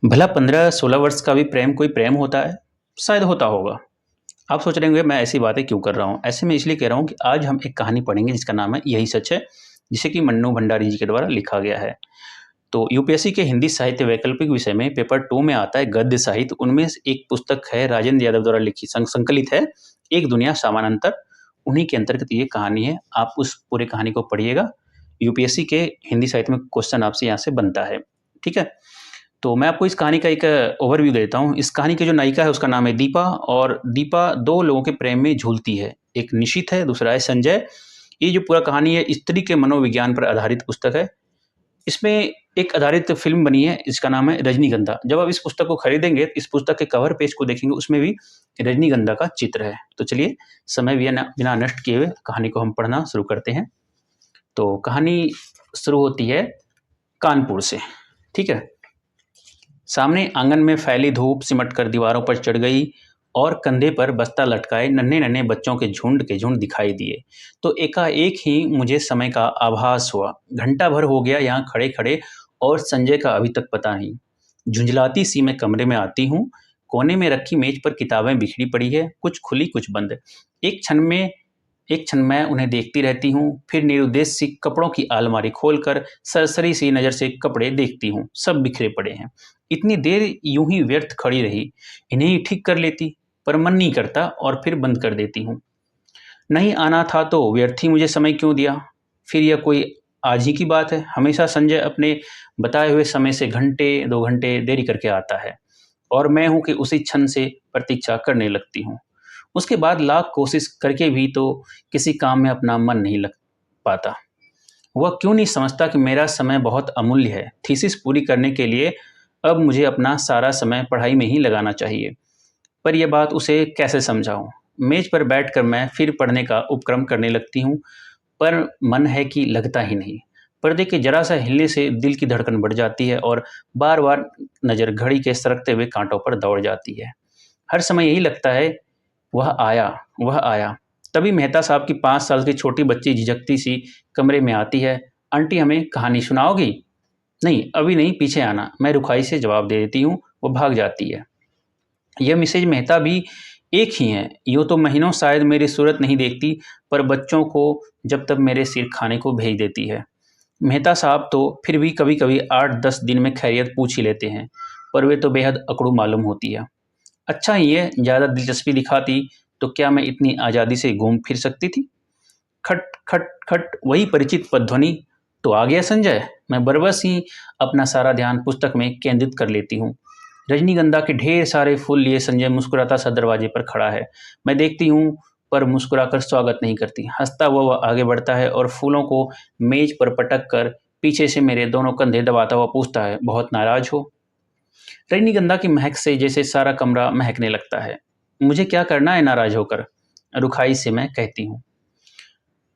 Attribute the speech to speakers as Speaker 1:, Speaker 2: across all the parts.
Speaker 1: भला 15-16 वर्ष का भी प्रेम कोई प्रेम होता है? शायद होता होगा। आप सोच रहे होंगे मैं ऐसी बातें क्यों कर रहा हूँ? ऐसे में इसलिए कह रहा हूँ कि आज हम एक कहानी पढ़ेंगे जिसका नाम है यही सच है, जिसे कि मन्नू भंडारी जी के द्वारा लिखा गया है। तो यूपीएससी के हिंदी साहित्य वैकल्पिक विषय में पेपर 2 में आता है गद्य साहित्य। उनमें से एक पुस्तक है राजेंद्र यादव द्वारा लिखी संकलित है एक दुनिया सामानांतर। उन्हीं के अंतर्गत ये कहानी है। आप उस पूरे कहानी को पढ़िएगा। यूपीएससी के हिंदी साहित्य में क्वेश्चन आपसे यहाँ से बनता है। ठीक है। तो मैं आपको इस कहानी का एक ओवरव्यू देता हूँ। इस कहानी की जो नायिका है उसका नाम है दीपा, और दीपा दो लोगों के प्रेम में झूलती है। एक निशित है, दूसरा है संजय। ये जो पूरा कहानी है स्त्री के मनोविज्ञान पर आधारित पुस्तक है। इसमें एक आधारित फिल्म बनी है, इसका नाम है रजनीगंधा। जब आप इस पुस्तक को खरीदेंगे, इस पुस्तक के कवर पेज को देखेंगे, उसमें भी रजनीगंधा का चित्र है। तो चलिए समय बिना नष्ट किए हुए कहानी को हम पढ़ना शुरू करते हैं। तो कहानी शुरू होती है कानपुर से। ठीक है। सामने आंगन में फैली धूप सिमट कर दीवारों पर चढ़ गई और कंधे पर बस्ता लटकाए नन्हे नन्हे बच्चों के झुंड दिखाई दिए। तो एकाएक ही मुझे समय का आभास हुआ। घंटा भर हो गया यहाँ खड़े खड़े, और संजय का अभी तक पता नहीं। झुंझलाती सी मैं कमरे में आती हूँ। कोने में रखी मेज पर किताबें बिखरी पड़ी है, कुछ खुली कुछ बंद। एक क्षण मैं उन्हें देखती रहती हूँ, फिर निरुद्देश्य सी कपड़ों की अलमारी खोलकर सरसरी सी नज़र से कपड़े देखती हूँ। सब बिखरे पड़े हैं। इतनी देर यूं ही व्यर्थ खड़ी रही। इन्हें ही ठीक कर लेती, पर मन नहीं करता और फिर बंद कर देती हूँ। नहीं आना था तो व्यर्थ ही मुझे समय क्यों दिया? फिर यह कोई आज ही की बात है? हमेशा संजय अपने बताए हुए समय से घंटे 2 घंटे देरी करके आता है, और मैं हूँ कि उसी क्षण से प्रतीक्षा करने लगती हूँ। उसके बाद लाख कोशिश करके भी तो किसी काम में अपना मन नहीं लग पाता। वह क्यों नहीं समझता कि मेरा समय बहुत अमूल्य है। थीसिस पूरी करने के लिए अब मुझे अपना सारा समय पढ़ाई में ही लगाना चाहिए। पर यह बात उसे कैसे समझाऊं? मेज पर बैठकर मैं फिर पढ़ने का उपक्रम करने लगती हूँ, पर मन है कि लगता ही नहीं। पर्दे के जरा सा हिलने से दिल की धड़कन बढ़ जाती है, और बार बार नज़र घड़ी के सरकते हुए कांटों पर दौड़ जाती है। हर समय यही लगता है, वह आया, वह आया। तभी मेहता साहब की 5 साल की छोटी बच्ची झिझकती सी कमरे में आती है। आंटी, हमें कहानी सुनाओगी? नहीं, अभी नहीं, पीछे आना, मैं रुखाई से जवाब दे देती हूँ। वो भाग जाती है। यह मिसेज मेहता भी एक ही हैं। यूँ तो महीनों शायद मेरी सूरत नहीं देखती, पर बच्चों को जब तक मेरे सिर खाने को भेज देती है। मेहता साहब तो फिर भी कभी कभी 8-10 दिन में खैरियत पूछ ही लेते हैं, पर वे तो बेहद अकड़ू मालूम होती है। अच्छा ही है, ज़्यादा दिलचस्पी दिखाती तो क्या मैं इतनी आज़ादी से घूम फिर सकती थी? खट खट खट, वही परिचित पदध्वनि। तो आ गया संजय। मैं बरबस ही अपना सारा ध्यान पुस्तक में केंद्रित कर लेती हूँ। रजनीगंधा के ढेर सारे फूल लिए संजय मुस्कुराता सा दरवाजे पर खड़ा है। मैं देखती हूँ, पर मुस्कुराकर स्वागत नहीं करती। हंसता हुआ वह आगे बढ़ता है और फूलों को मेज पर पटक कर पीछे से मेरे दोनों कंधे दबाता हुआ पूछता है, बहुत नाराज हो? रजनीगंधा की महक से जैसे सारा कमरा महकने लगता है। मुझे क्या करना है नाराज होकर? रुखाई से मैं कहती हूँ।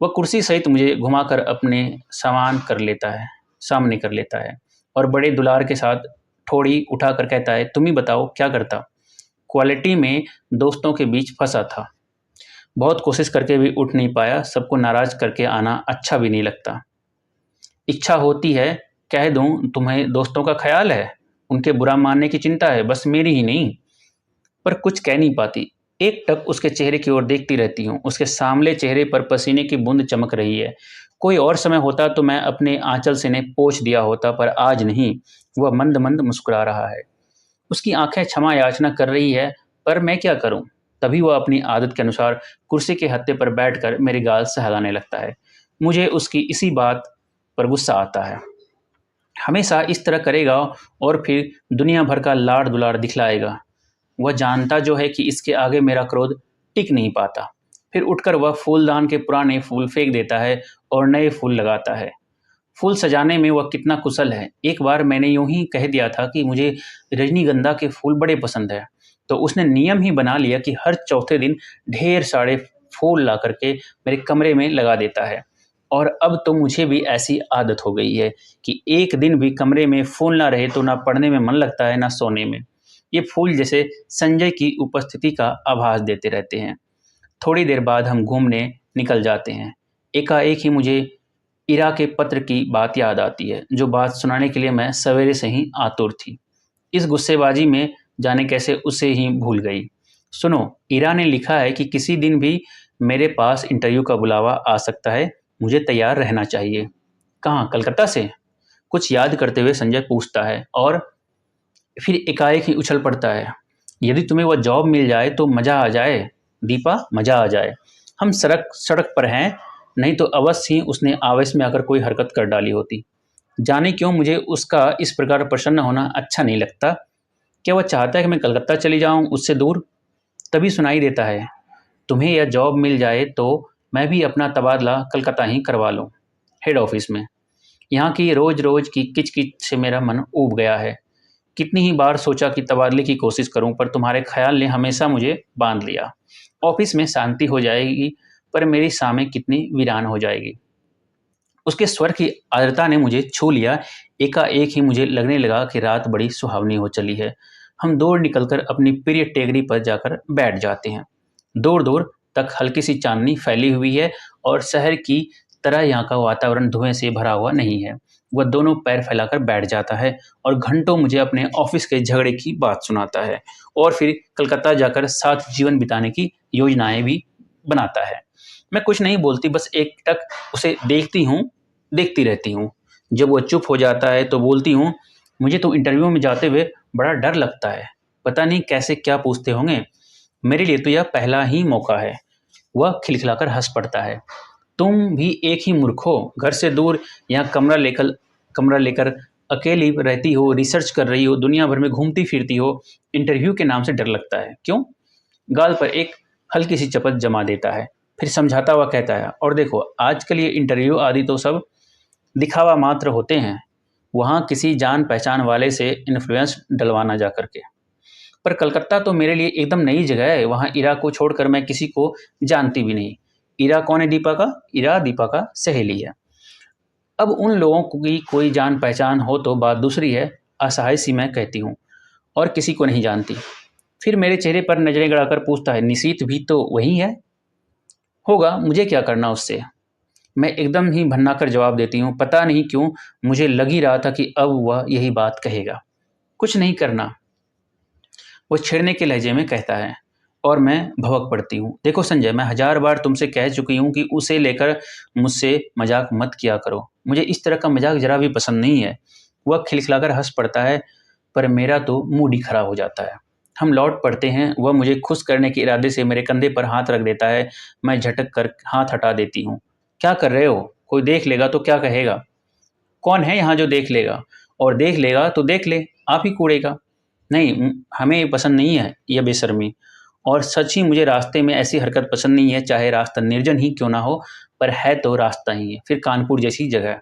Speaker 1: वह कुर्सी सहित मुझे घुमाकर अपने सामने कर लेता है, और बड़े दुलार के साथ ठोड़ी उठाकर कहता है, तुम ही बताओ क्या करता? क्वालिटी में दोस्तों के बीच फंसा था। बहुत कोशिश करके भी उठ नहीं पाया। सबको नाराज करके आना अच्छा भी नहीं लगता। इच्छा होती है कह दूं, तुम्हें दोस्तों का ख्याल है, उनके बुरा मानने की चिंता है, बस मेरी ही नहीं। पर कुछ कह नहीं पाती। एक टक उसके चेहरे की ओर देखती रहती हूँ। उसके सांवले चेहरे पर पसीने की बूंद चमक रही है। कोई और समय होता तो मैं अपने आंचल से इन्हें पोंछ दिया होता, पर आज नहीं। वह मंद मंद मुस्कुरा रहा है। उसकी आंखें क्षमा याचना कर रही है, पर मैं क्या करूं? तभी वह अपनी आदत के अनुसार कुर्सी के हत्थे पर बैठकर मेरे गाल सहलाने लगता है। मुझे उसकी इसी बात पर गुस्सा आता है। हमेशा इस तरह करेगा, और फिर दुनिया भर का लाड़ दुलार दिखलाएगा। वह जानता जो है कि इसके आगे मेरा क्रोध टिक नहीं पाता। फिर उठकर वह फूलदान के पुराने फूल फेंक देता है और नए फूल लगाता है। फूल सजाने में वह कितना कुशल है। एक बार मैंने यूं ही कह दिया था कि मुझे रजनीगंधा के फूल बड़े पसंद है, तो उसने नियम ही बना लिया कि हर चौथे दिन ढेर सारे फूल ला करके मेरे कमरे में लगा देता है। और अब तो मुझे भी ऐसी आदत हो गई है कि एक दिन भी कमरे में फूल ना रहे तो ना पढ़ने में मन लगता है, ना सोने में। ये फूल जैसे संजय की उपस्थिति का आभास देते रहते हैं। थोड़ी देर बाद हम घूमने निकल जाते हैं। एकाएक ही मुझे इरा के पत्र की बात याद आती है, जो बात सुनाने के लिए मैं सवेरे से ही आतुर थी। इस गुस्सेबाजी में जाने कैसे उसे ही भूल गई। सुनो, ईरा ने लिखा है कि किसी दिन भी मेरे पास इंटरव्यू का बुलावा आ सकता है, मुझे तैयार रहना चाहिए। कहाँ, कलकत्ता से? कुछ याद करते हुए संजय पूछता है और फिर एकाएक ही उछल पड़ता है। यदि तुम्हें वह जॉब मिल जाए तो मजा आ जाए दीपा, मजा आ जाए। हम सड़क सड़क पर हैं, नहीं तो अवश्य ही उसने आवेश में आकर कोई हरकत कर डाली होती। जाने क्यों मुझे उसका इस प्रकार प्रसन्न होना अच्छा नहीं लगता। क्या वह चाहता है कि मैं कलकत्ता चली जाऊं, उससे दूर? तभी सुनाई देता है, तुम्हें यह जॉब मिल जाए तो मैं भी अपना तबादला कलकत्ता ही करवा लूं, हेड ऑफिस में। यहाँ की रोज रोज की किच किच से मेरा मन ऊब गया है। कितनी ही बार सोचा कि तबादले की कोशिश करूं, पर तुम्हारे ख्याल ने हमेशा मुझे बांध लिया। ऑफिस में शांति हो जाएगी, पर मेरी शामें कितनी वीरान हो जाएगी। उसके स्वर की आर्द्रता ने मुझे छू लिया। एकाएक ही मुझे लगने लगा कि रात बड़ी सुहावनी हो चली है। हम दौड़ निकलकर अपनी प्रिय टेकरी पर जाकर बैठ जाते हैं। दूर दूर तक हल्की सी चांदनी फैली हुई है और शहर की तरह यहाँ का वातावरण धुएं से भरा हुआ नहीं है। वह दोनों पैर फैलाकर बैठ जाता है और घंटों मुझे अपने ऑफिस के झगड़े की बात सुनाता है और फिर कलकत्ता जाकर साथ जीवन बिताने की योजनाएं भी बनाता है। मैं कुछ नहीं बोलती, बस एकटक उसे देखती रहती हूँ। जब वो चुप हो जाता है तो बोलती हूँ, मुझे तो इंटरव्यू में जाते हुए बड़ा डर लगता है। पता नहीं कैसे क्या पूछते होंगे। मेरे लिए तो यह पहला ही मौका है। वह खिलखिलाकर हंस पड़ता है। तुम भी एक ही मूर्ख हो, घर से दूर यहाँ कमरा लेकर अकेली रहती हो, रिसर्च कर रही हो, दुनिया भर में घूमती फिरती हो, इंटरव्यू के नाम से डर लगता है क्यों? गाल पर एक हल्की सी चपत जमा देता है, फिर समझाता हुआ कहता है, और देखो आजकल ये इंटरव्यू आदि तो सब दिखावा मात्र होते हैं। वहाँ किसी जान पहचान वाले से इन्फ्लुएंस डलवाना जा करके। पर कलकत्ता तो मेरे लिए एकदम नई जगह है। वहाँ इरा को छोड़कर मैं किसी को जानती भी नहीं। इरा कौन है दीपा का? इरा दीपा का सहेली है। अब उन लोगों की कोई जान पहचान हो तो बात दूसरी है, असहाय सी मैं कहती हूँ, और किसी को नहीं जानती। फिर मेरे चेहरे पर नजरें गड़ाकर पूछता है, निशीत भी तो वही है? होगा, मुझे क्या करना उससे? मैं एकदम ही भन्नाकर जवाब देती हूँ। पता नहीं क्यों मुझे लग ही रहा था कि अब वह यही बात कहेगा। कुछ नहीं करना, वो छेड़ने के लहजे में कहता है, और मैं भवक पड़ती हूँ। देखो संजय, मैं 1000 बार तुमसे कह चुकी हूँ कि उसे लेकर मुझसे मजाक मत किया करो। मुझे इस तरह का मजाक जरा भी पसंद नहीं है। वह खिलखिलाकर हंस पड़ता है, पर मेरा तो मूड ही खराब हो जाता है। हम लौट पड़ते हैं। वह मुझे खुश करने के इरादे से मेरे कंधे पर हाथ रख देता है। मैं झटक कर हाथ हटा देती हूँ। क्या कर रहे हो? कोई देख लेगा तो क्या कहेगा? कौन है यहाँ जो देख लेगा? और देख लेगा तो देख ले, आप ही कूड़ेगा। नहीं, हमें पसंद नहीं है यह बेशर्मी। और सच ही मुझे रास्ते में ऐसी हरकत पसंद नहीं है, चाहे रास्ता निर्जन ही क्यों ना हो, पर है तो रास्ता ही है, फिर कानपुर जैसी जगह।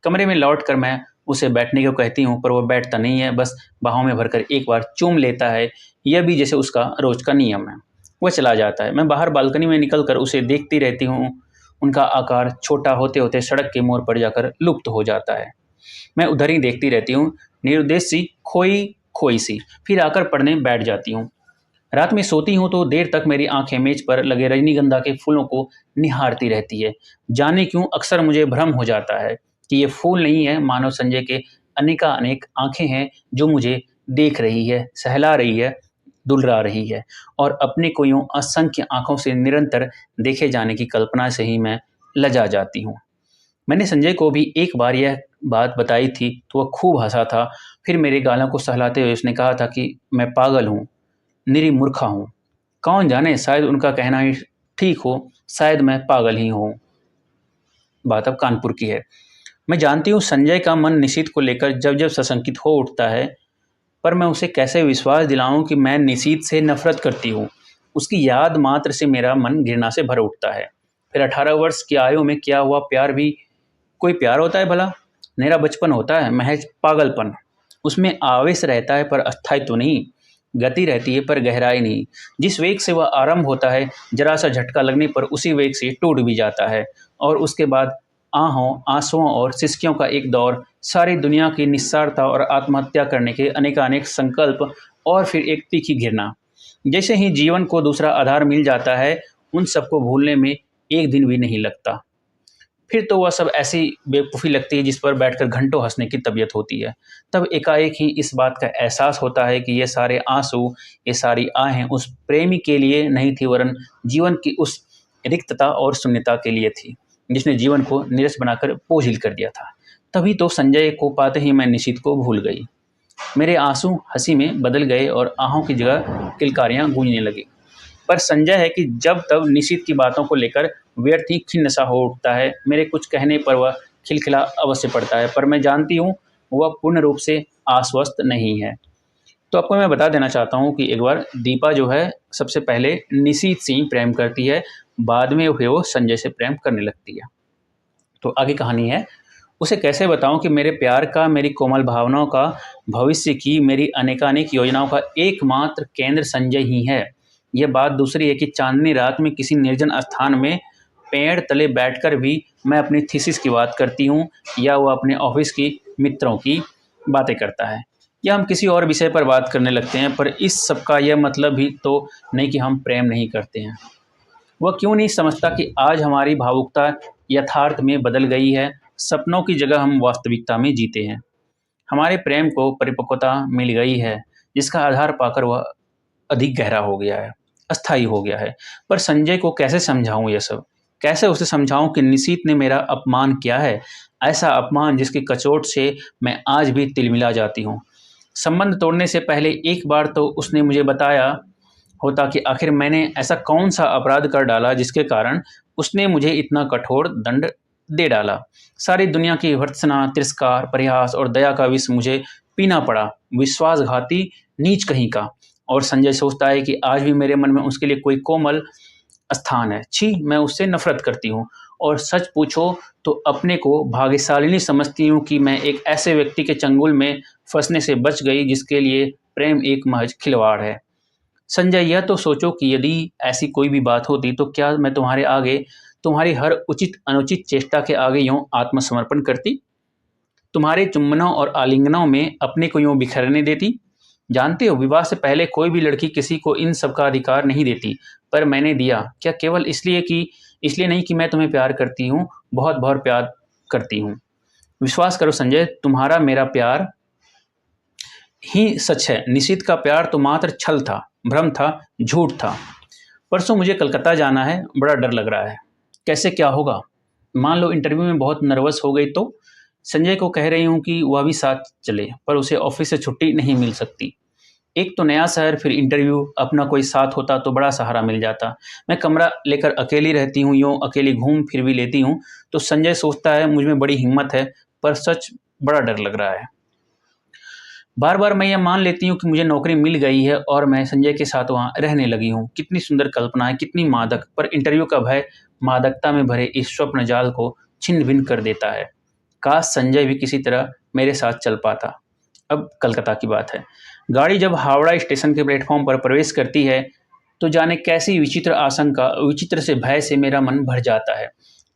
Speaker 1: कमरे में लौट कर मैं उसे बैठने को कहती हूँ, पर वह बैठता नहीं है, बस बाहों में भरकर एक बार चूम लेता है, यह भी जैसे उसका रोज का नियम है। वह चला जाता है। मैं बाहर बालकनी में निकल कर उसे देखती रहती हूँ। उनका आकार छोटा होते होते सड़क के मोड़ पर जाकर लुप्त हो जाता है। मैं उधर ही देखती रहती हूँ, निरुद्देश सी, खोई खोई सी। फिर आकर पढ़ने बैठ जाती हूँ। रात में सोती हूँ तो देर तक मेरी आंखें मेज पर लगे रजनीगंधा के फूलों को निहारती रहती है। जाने क्यों अक्सर मुझे भ्रम हो जाता है कि ये फूल नहीं है, मानव संजय के अनेकानेक आंखें हैं जो मुझे देख रही है, सहला रही है, दुलरा रही है। और अपने को यूं असंख्य आंखों से निरंतर देखे जाने की कल्पना से ही मैं लजा जाती हूँ। मैंने संजय को भी एक बार यह बात बताई थी तो वह खूब हंसा था। फिर मेरे गालों को सहलाते हुए उसने कहा था कि मैं पागल हूँ, निरी मूर्खा हूँ। कौन जाने, शायद उनका कहना ही ठीक हो, शायद मैं पागल ही हूँ। बात अब कानपुर की है। मैं जानती हूँ संजय का मन निशित को लेकर जब जब सशंकित हो उठता है, पर मैं उसे कैसे विश्वास दिलाऊं कि मैं निशित से नफरत करती हूँ। उसकी याद मात्र से मेरा मन घृणा से भर उठता है। फिर 18 वर्ष की आयु में किया हुआ प्यार भी कोई प्यार होता है भला? मेरा बचपन होता है महज पागलपन। उसमें आवेश रहता है पर अस्थायित्व तो नहीं, गति रहती है पर गहराई नहीं। जिस वेग से वह आरंभ होता है, जरा सा झटका लगने पर उसी वेग से टूट भी जाता है, और उसके बाद आहों, आंसुओं और सिसकियों का एक दौर, सारी दुनिया की निस्सारता और आत्महत्या करने के अनेकानेक संकल्प, और फिर एक तीखी घृणा। जैसे ही जीवन को दूसरा आधार मिल जाता है, उन सबको भूलने में एक दिन भी नहीं लगता। फिर तो वह सब ऐसी बेवकूफ़ी लगती है जिस पर बैठकर घंटों हंसने की तबीयत होती है। तब एकाएक ही इस बात का एहसास होता है कि ये सारे आंसू, ये सारी आहें उस प्रेमी के लिए नहीं थी, वरन जीवन की उस रिक्तता और शून्यता के लिए थी जिसने जीवन को नीरस बनाकर बोझिल कर दिया था। तभी तो संजय को पाते ही मैं निशित को भूल गई। मेरे आंसू हंसी में बदल गए और आहों की जगह किलकारियां गूंजने लगी। पर संजय है कि जब तब निशित की बातों को लेकर व्यर्थ ही खिन्न सा हो उठता है। मेरे कुछ कहने पर वह खिलखिला अवश्य पड़ता है, पर मैं जानती हूँ वह पूर्ण रूप से आश्वस्त नहीं है। तो आपको मैं बता देना चाहता हूँ कि एक बार दीपा जो है सबसे पहले निशित से ही प्रेम करती है, बाद में फिर वो संजय से प्रेम करने लगती है। तो आगे कहानी है। उसे कैसे बताऊं कि मेरे प्यार का, मेरी कोमल भावनाओं का, भविष्य की मेरी अनेकानेक योजनाओं का एकमात्र केंद्र संजय ही है। यह बात दूसरी है कि चांदनी रात में किसी निर्जन स्थान में पेड़ तले बैठकर भी मैं अपनी थीसिस की बात करती हूँ, या वह अपने ऑफिस की मित्रों की बातें करता है, या हम किसी और विषय पर बात करने लगते हैं। पर इस सब का यह मतलब ही तो नहीं कि हम प्रेम नहीं करते हैं। वह क्यों नहीं समझता कि आज हमारी भावुकता यथार्थ में बदल गई है। सपनों की जगह हम वास्तविकता में जीते हैं। हमारे प्रेम को परिपक्वता मिल गई है, जिसका आधार पाकर वह अधिक गहरा हो गया है, अस्थायी हो गया है। पर संजय को कैसे समझाऊं यह सब? कैसे उसे समझाऊं कि निशित ने मेरा अपमान किया है, ऐसा अपमान जिसकी कचोट से मैं आज भी तिलमिला जाती हूँ। संबंध तोड़ने से पहले एक बार तो उसने मुझे बताया होता कि आखिर मैंने ऐसा कौन सा अपराध कर डाला जिसके कारण उसने मुझे इतना कठोर दंड दे डाला। सारी दुनिया की भर्त्सना, तिरस्कार, परिहास और दया का विष मुझे पीना पड़ा। विश्वासघाती नीच कहीं का। और संजय सोचता है कि आज भी मेरे मन में उसके लिए कोई कोमल स्थान है। छी, मैं उससे नफरत करती हूँ। और सच पूछो तो अपने को भाग्यशालिनी समझती हूँ कि मैं एक ऐसे व्यक्ति के चंगुल में फंसने से बच गई जिसके लिए प्रेम एक महज खिलवाड़ है। संजय, यह तो सोचो कि यदि ऐसी कोई भी बात होती तो क्या मैं तुम्हारे आगे, तुम्हारी हर उचित अनुचित चेष्टा के आगे यूं आत्मसमर्पण करती? तुम्हारे चुम्बनों और आलिंगनों में अपने को यूं बिखरने देती? जानते हो, विवाह से पहले कोई भी लड़की किसी को इन सब का अधिकार नहीं देती, पर मैंने दिया। क्या केवल इसलिए नहीं कि मैं तुम्हें प्यार करती हूँ, बहुत बहुत प्यार करती हूँ। विश्वास करो संजय, तुम्हारा मेरा प्यार ही सच है। निशित का प्यार तो मात्र छल था, भ्रम था, झूठ था। परसों मुझे कलकत्ता जाना है, बड़ा डर लग रहा है। कैसे क्या होगा? मान लो इंटरव्यू में बहुत नर्वस हो गई तो? संजय को कह रही हूँ कि वह भी साथ चले, पर उसे ऑफिस से छुट्टी नहीं मिल सकती। एक तो नया शहर, फिर इंटरव्यू, अपना कोई साथ होता तो बड़ा सहारा मिल जाता। मैं कमरा लेकर अकेली रहती हूँ, यूँ अकेली घूम फिर भी लेती हूँ। तो संजय सोचता है मुझ में बड़ी हिम्मत है, पर सच बड़ा डर लग रहा है। बार बार मैं यह मान लेती हूँ कि मुझे नौकरी मिल गई है और मैं संजय के साथ वहाँ रहने लगी हूँ। कितनी सुंदर कल्पना है, कितनी मादक। पर इंटरव्यू का भय मादकता में भरे इस स्वप्न जाल को छिन्न भिन्न कर देता है। काश संजय भी किसी तरह मेरे साथ चल पाता। अब कलकत्ता की बात है। गाड़ी जब हावड़ा स्टेशन के प्लेटफॉर्म पर प्रवेश करती है तो जाने कैसी विचित्र आशंका, विचित्र से भय से मेरा मन भर जाता है।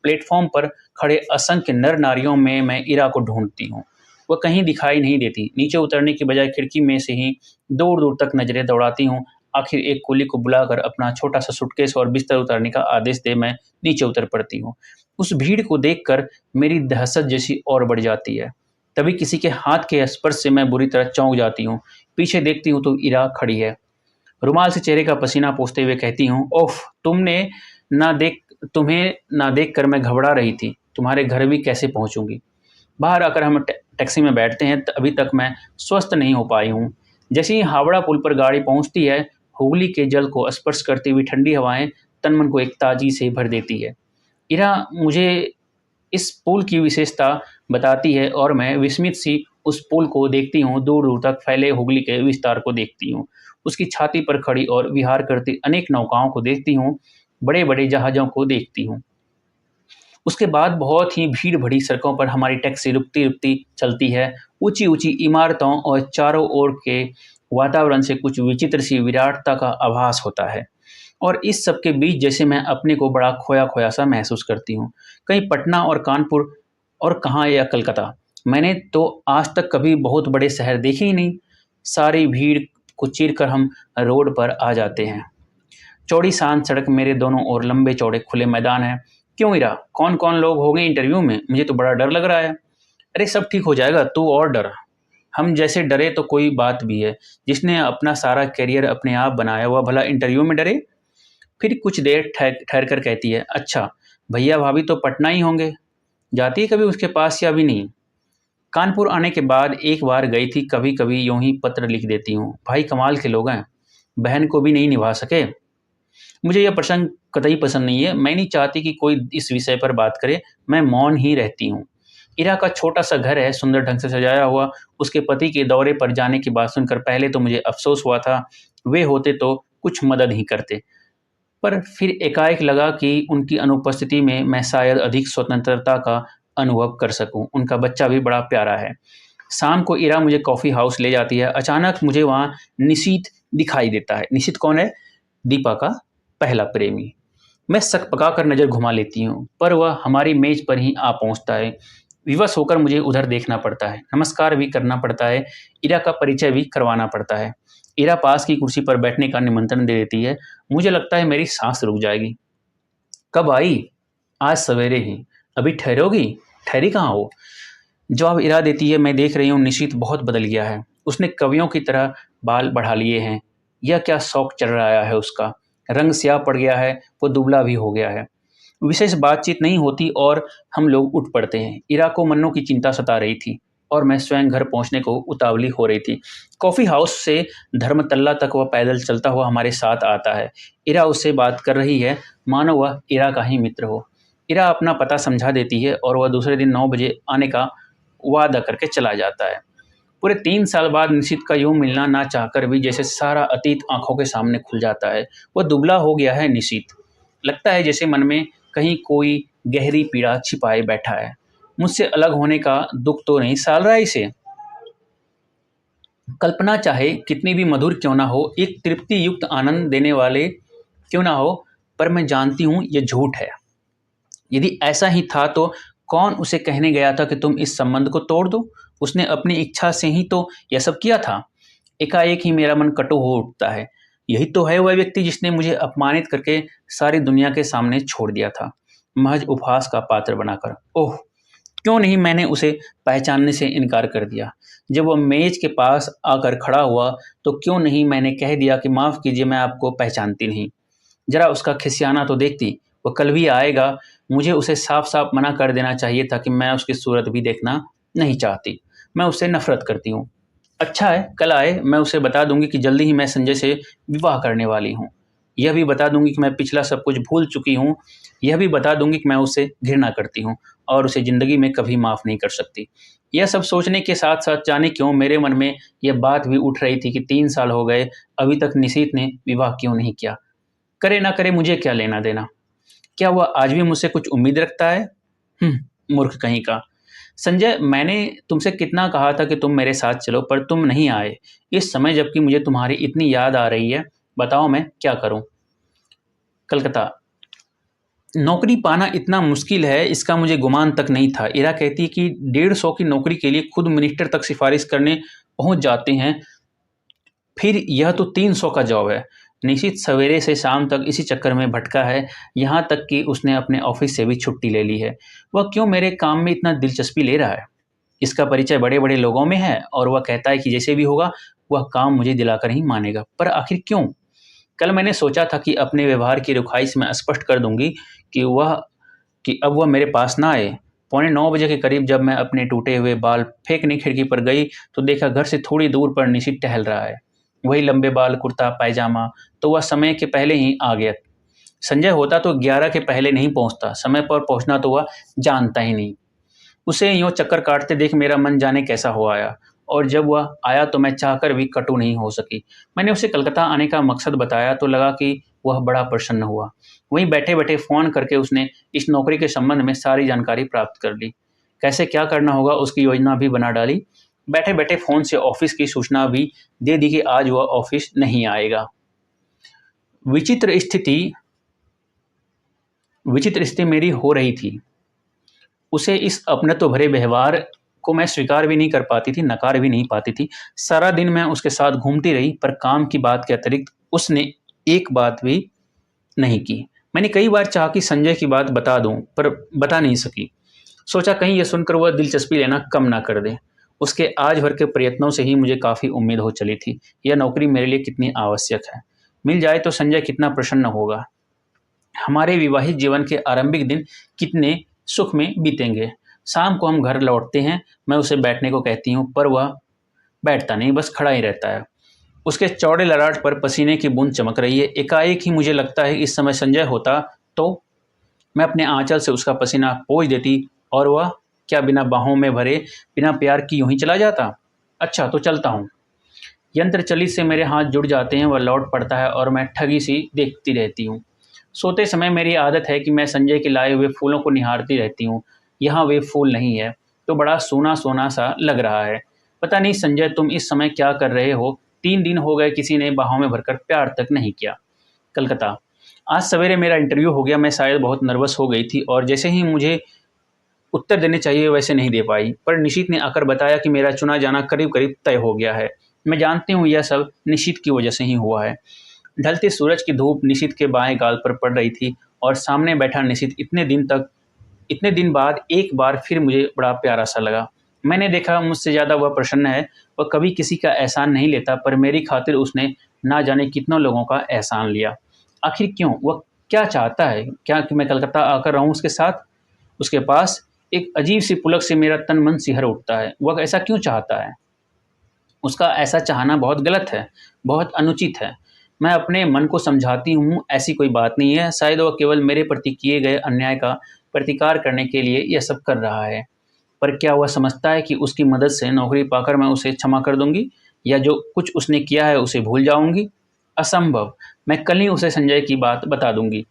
Speaker 1: प्लेटफॉर्म पर खड़े असंख्य नर नारियों में मैं इरा को ढूंढती हूँ। वह कहीं दिखाई नहीं देती। नीचे उतरने की बजाय खिड़की में से ही दूर दूर तक नजरें दौड़ाती हूँ। आखिर एक कुली को बुलाकर अपना छोटा सा सूटकेस और बिस्तर उतारने का आदेश दे मैं नीचे उतर पड़ती हूँ। उस भीड़ को देखकर मेरी दहशत जैसी और बढ़ जाती है। तभी किसी के हाथ के स्पर्श से मैं बुरी तरह चौंक जाती हूँ। पीछे देखती हूँ तो इरा खड़ी है। रुमाल से चेहरे का पसीना पोंछते हुए कहती हूँ, ओफ, ना देख तुम्हें ना देख कर मैं घबरा रही थी। तुम्हारे घर भी कैसे पहुंचूंगी? बाहर आकर हम टैक्सी में बैठते हैं। अभी तक मैं स्वस्थ नहीं हो पाई हूँ। जैसे ही हावड़ा पुल पर गाड़ी पहुंचती है, हुगली के जल को स्पर्श करती हुई ठंडी हवाएं तन मन को एक ताजगी से भर देती है। इरा मुझे इस पुल की विशेषता बताती है और मैं विस्मित सी उस पुल को देखती हूँ। दूर दूर तक फैले हुगली के विस्तार को देखती हूँ। उसकी छाती पर खड़ी और विहार करती अनेक नौकाओं को देखती हूँ। बड़े बड़े जहाज़ों को देखती हूँ। उसके बाद बहुत ही भीड़ भरी सड़कों पर हमारी टैक्सी रुकती रुकती चलती है। ऊंची ऊंची इमारतों और चारों ओर के वातावरण से कुछ विचित्र सी विराटता का आभास होता है। और इस सब के बीच जैसे मैं अपने को बड़ा खोया खोया सा महसूस करती हूँ। कहीं पटना और कानपुर, और कहाँ या कलकत्ता। मैंने तो आज तक कभी बहुत बड़े शहर देखे ही नहीं। सारी भीड़ को चीर कर हम रोड पर आ जाते हैं। चौड़ी शांत सड़क, मेरे दोनों ओर लंबे चौड़े खुले मैदान हैं। क्यों इरा, कौन कौन लोग होंगे इंटरव्यू में? मुझे तो बड़ा डर लग रहा है। अरे सब ठीक हो जाएगा, तू और डर। हम जैसे डरे तो कोई बात भी है। जिसने अपना सारा करियर अपने आप बनाया हुआ भला इंटरव्यू में डरे? फिर कुछ देर ठहर कर कहती है, अच्छा भैया भाभी तो पटना ही होंगे, जाती है कभी उसके पास या अभी नहीं? कानपुर आने के बाद एक बार गई थी, कभी कभी यूं ही पत्र लिख देती हूँ। भाई कमाल के लोग हैं, बहन को भी नहीं निभा सके। मुझे यह प्रसंग कतई पसंद नहीं है। मैं नहीं चाहती कि कोई इस विषय पर बात करे। मैं मौन ही रहती हूँ। इरा का छोटा सा घर है, सुंदर ढंग से सजाया हुआ। उसके पति के दौरे पर जाने की बात सुनकर पहले तो मुझे अफसोस हुआ था, वे होते तो कुछ मदद ही करते। पर फिर एकाएक लगा कि उनकी अनुपस्थिति में मैं शायद अधिक स्वतंत्रता का अनुभव कर सकूं। उनका बच्चा भी बड़ा प्यारा है। शाम को इरा मुझे कॉफ़ी हाउस ले जाती है। अचानक मुझे वहाँ निशीथ दिखाई देता है। निशीथ कौन है? दीपा का पहला प्रेमी। मैं सकपका कर नज़र घुमा लेती हूँ, पर वह हमारी मेज पर ही आ पहुँचता है। विवश होकर मुझे उधर देखना पड़ता है, नमस्कार भी करना पड़ता है, इरा का परिचय भी करवाना पड़ता है। इरा पास की कुर्सी पर बैठने का निमंत्रण दे देती है। मुझे लगता है मेरी सांस रुक जाएगी। कब आई? आज सवेरे ही। अभी ठहरोगी? ठहरी कहाँ हो? जवाब इरा देती है, मैं देख रही हूँ निशित बहुत बदल गया है। उसने कवियों की तरह बाल बढ़ा लिए हैं। यह क्या शौक चढ़ रहा है उसका? रंग स्याह पड़ गया है, वो दुबला भी हो गया है। विशेष बातचीत नहीं होती और हम लोग उठ पड़ते हैं। इरा को मन्नों की चिंता सता रही थी और मैं स्वयं घर पहुंचने को उतावली हो रही थी। कॉफ़ी हाउस से धर्मतल्ला तक वह पैदल चलता हुआ हमारे साथ आता है। इरा उससे बात कर रही है, मानो वह इरा का ही मित्र हो। इरा अपना पता समझा देती है और वह दूसरे दिन 9 बजे आने का वादा करके चला जाता है। पूरे 3 साल बाद निशित का यूं मिलना ना चाहकर भी जैसे सारा अतीत आंखों के सामने खुल जाता है। वह दुबला हो गया है निशित। लगता है जैसे मन में कहीं कोई गहरी पीड़ा छिपाए बैठा है। मुझसे अलग होने का दुख तो नहीं साल रहा इसे। कल्पना चाहे कितनी भी मधुर क्यों ना हो, एक तृप्ति युक्त आनंद देने वाले क्यों ना हो, पर मैं जानती हूँ यह झूठ है। यदि ऐसा ही था तो कौन उसे कहने गया था कि तुम इस संबंध को तोड़ दो? उसने अपनी इच्छा से ही तो यह सब किया था। एकाएक ही मेरा मन कटु हो उठता है। यही तो है वह व्यक्ति जिसने मुझे अपमानित करके सारी दुनिया के सामने छोड़ दिया था, महज उपहास का पात्र बनाकर। ओह, क्यों नहीं मैंने उसे पहचानने से इनकार कर दिया? जब वह मेज के पास आकर खड़ा हुआ तो क्यों नहीं मैंने कह दिया कि माफ़ कीजिए, मैं आपको पहचानती नहीं। जरा उसका खिसियाना तो देखती। वो कल भी आएगा। मुझे उसे साफ साफ मना कर देना चाहिए था कि मैं उसकी सूरत भी देखना नहीं चाहती। मैं उससे नफरत करती हूँ। अच्छा है, कल आए, मैं उसे बता दूंगी कि जल्दी ही मैं संजय से विवाह करने वाली हूँ। यह भी बता दूंगी कि मैं पिछला सब कुछ भूल चुकी हूँ। यह भी बता दूंगी कि मैं उसे घृणा करती हूँ और उसे ज़िंदगी में कभी माफ़ नहीं कर सकती। यह सब सोचने के साथ साथ जाने क्यों मेरे मन में यह बात भी उठ रही थी कि 3 साल हो गए, अभी तक निशीत ने विवाह क्यों नहीं किया। करे ना करे मुझे क्या लेना देना। क्या वह आज भी मुझसे कुछ उम्मीद रखता है? मूर्ख कहीं का। संजय, मैंने तुमसे कितना कहा था कि तुम मेरे साथ चलो, पर तुम नहीं आए। इस समय जबकि मुझे तुम्हारी इतनी याद आ रही है, बताओ मैं क्या करूं? कलकत्ता। नौकरी पाना इतना मुश्किल है, इसका मुझे गुमान तक नहीं था। इरा कहती है कि 150 की नौकरी के लिए खुद मिनिस्टर तक सिफारिश करने पहुंच जाते हैं, फिर यह तो 300 का जॉब है। निशित सवेरे से शाम तक इसी चक्कर में भटका है, यहाँ तक कि उसने अपने ऑफिस से भी छुट्टी ले ली है। वह क्यों मेरे काम में इतना दिलचस्पी ले रहा है? इसका परिचय बड़े बड़े लोगों में है और वह कहता है कि जैसे भी होगा वह काम मुझे दिलाकर ही मानेगा। पर आखिर क्यों? कल मैंने सोचा था कि अपने व्यवहार की रुखाई से मैं स्पष्ट कर दूंगी कि अब वह मेरे पास ना आए। 8:45 के करीब जब मैं अपने टूटे हुए बाल फेंकने खिड़की पर गई तो देखा घर से थोड़ी दूर पर निशित टहल रहा है। वही लंबे बाल, कुर्ता पायजामा। तो वह समय के पहले ही आ गया। संजय होता तो 11 के पहले नहीं पहुंचता। समय पर पहुंचना तो वह जानता ही नहीं। उसे यूं चक्कर काटते देख मेरा मन जाने कैसा हो आया, और जब वह आया तो मैं चाहकर भी कटु नहीं हो सकी। मैंने उसे कलकत्ता आने का मकसद बताया तो लगा कि वह बड़ा प्रसन्न हुआ। वहीं बैठे बैठे फ़ोन करके उसने इस नौकरी के संबंध में सारी जानकारी प्राप्त कर ली। कैसे क्या करना होगा उसकी योजना भी बना डाली। बैठे बैठे फ़ोन से ऑफिस की सूचना भी दे दी कि आज वह ऑफिस नहीं आएगा। विचित्र स्थिति विचित्र स्थिति मेरी हो रही थी। उसे इस अपनत्व भरे व्यवहार को मैं स्वीकार भी नहीं कर पाती थी, नकार भी नहीं पाती थी। सारा दिन मैं उसके साथ घूमती रही, पर काम की बात के अतिरिक्त उसने एक बात भी नहीं की। मैंने कई बार चाहा कि संजय की बात बता दूं, पर बता नहीं सकी। सोचा कहीं यह सुनकर वह दिलचस्पी लेना कम ना कर दे। उसके आज भर के प्रयत्नों से ही मुझे काफ़ी उम्मीद हो चली थी। यह नौकरी मेरे लिए कितनी आवश्यक है। मिल जाए तो संजय कितना प्रसन्न होगा। हमारे विवाहित जीवन के आरंभिक दिन कितने सुख में बीतेंगे। शाम को हम घर लौटते हैं, मैं उसे बैठने को कहती हूँ, पर वह बैठता नहीं, बस खड़ा ही रहता है। उसके चौड़े ललाट पर पसीने की बूंद चमक रही है। एकाएक ही मुझे लगता है इस समय संजय होता तो मैं अपने आंचल से उसका पसीना पोंछ देती, और वह क्या बिना बाहों में भरे, बिना प्यार की यूं ही चला जाता। अच्छा तो चलता हूँ। यंत्र चलित से मेरे हाथ जुड़ जाते हैं, वह लौट पड़ता है और मैं ठगी सी देखती रहती हूँ। सोते समय मेरी आदत है कि मैं संजय के लाए हुए फूलों को निहारती रहती हूँ। यहाँ वे फूल नहीं है तो बड़ा सोना सोना सा लग रहा है। पता नहीं संजय तुम इस समय क्या कर रहे हो। 3 दिन हो गए किसी ने बाहों में भरकर प्यार तक नहीं किया। कलकत्ता। आज सवेरे मेरा इंटरव्यू हो गया। मैं शायद बहुत नर्वस हो गई थी और जैसे ही मुझे उत्तर देने चाहिए वैसे नहीं दे पाई, पर निशित ने आकर बताया कि मेरा चुना जाना करीब करीब तय हो गया है। मैं जानती हूँ यह सब निशित की वजह से ही हुआ है। ढलते सूरज की धूप निशित के बाएं गाल पर पड़ रही थी और सामने बैठा निशित इतने दिन बाद एक बार फिर मुझे बड़ा प्यारा सा लगा। मैंने देखा मुझसे ज़्यादा वह प्रसन्न है। वह कभी किसी का एहसान नहीं लेता, पर मेरी खातिर उसने ना जाने कितनों लोगों का एहसान लिया। आखिर क्यों? वह क्या चाहता है? क्या कि मैं कलकत्ता आकर रहूं उसके साथ, उसके पास? एक अजीब सी पुलक से मेरा तन मन सिहर उठता है। वह ऐसा क्यों चाहता है? उसका ऐसा चाहना बहुत गलत है, बहुत अनुचित है। मैं अपने मन को समझाती हूँ ऐसी कोई बात नहीं है। शायद वह केवल मेरे प्रति किए गए अन्याय का प्रतिकार करने के लिए यह सब कर रहा है। पर क्या वह समझता है कि उसकी मदद से नौकरी पाकर मैं उसे क्षमा कर दूंगी, या जो कुछ उसने किया है उसे भूल जाऊंगी? असंभव। मैं कल ही उसे संजय की बात बता दूंगी।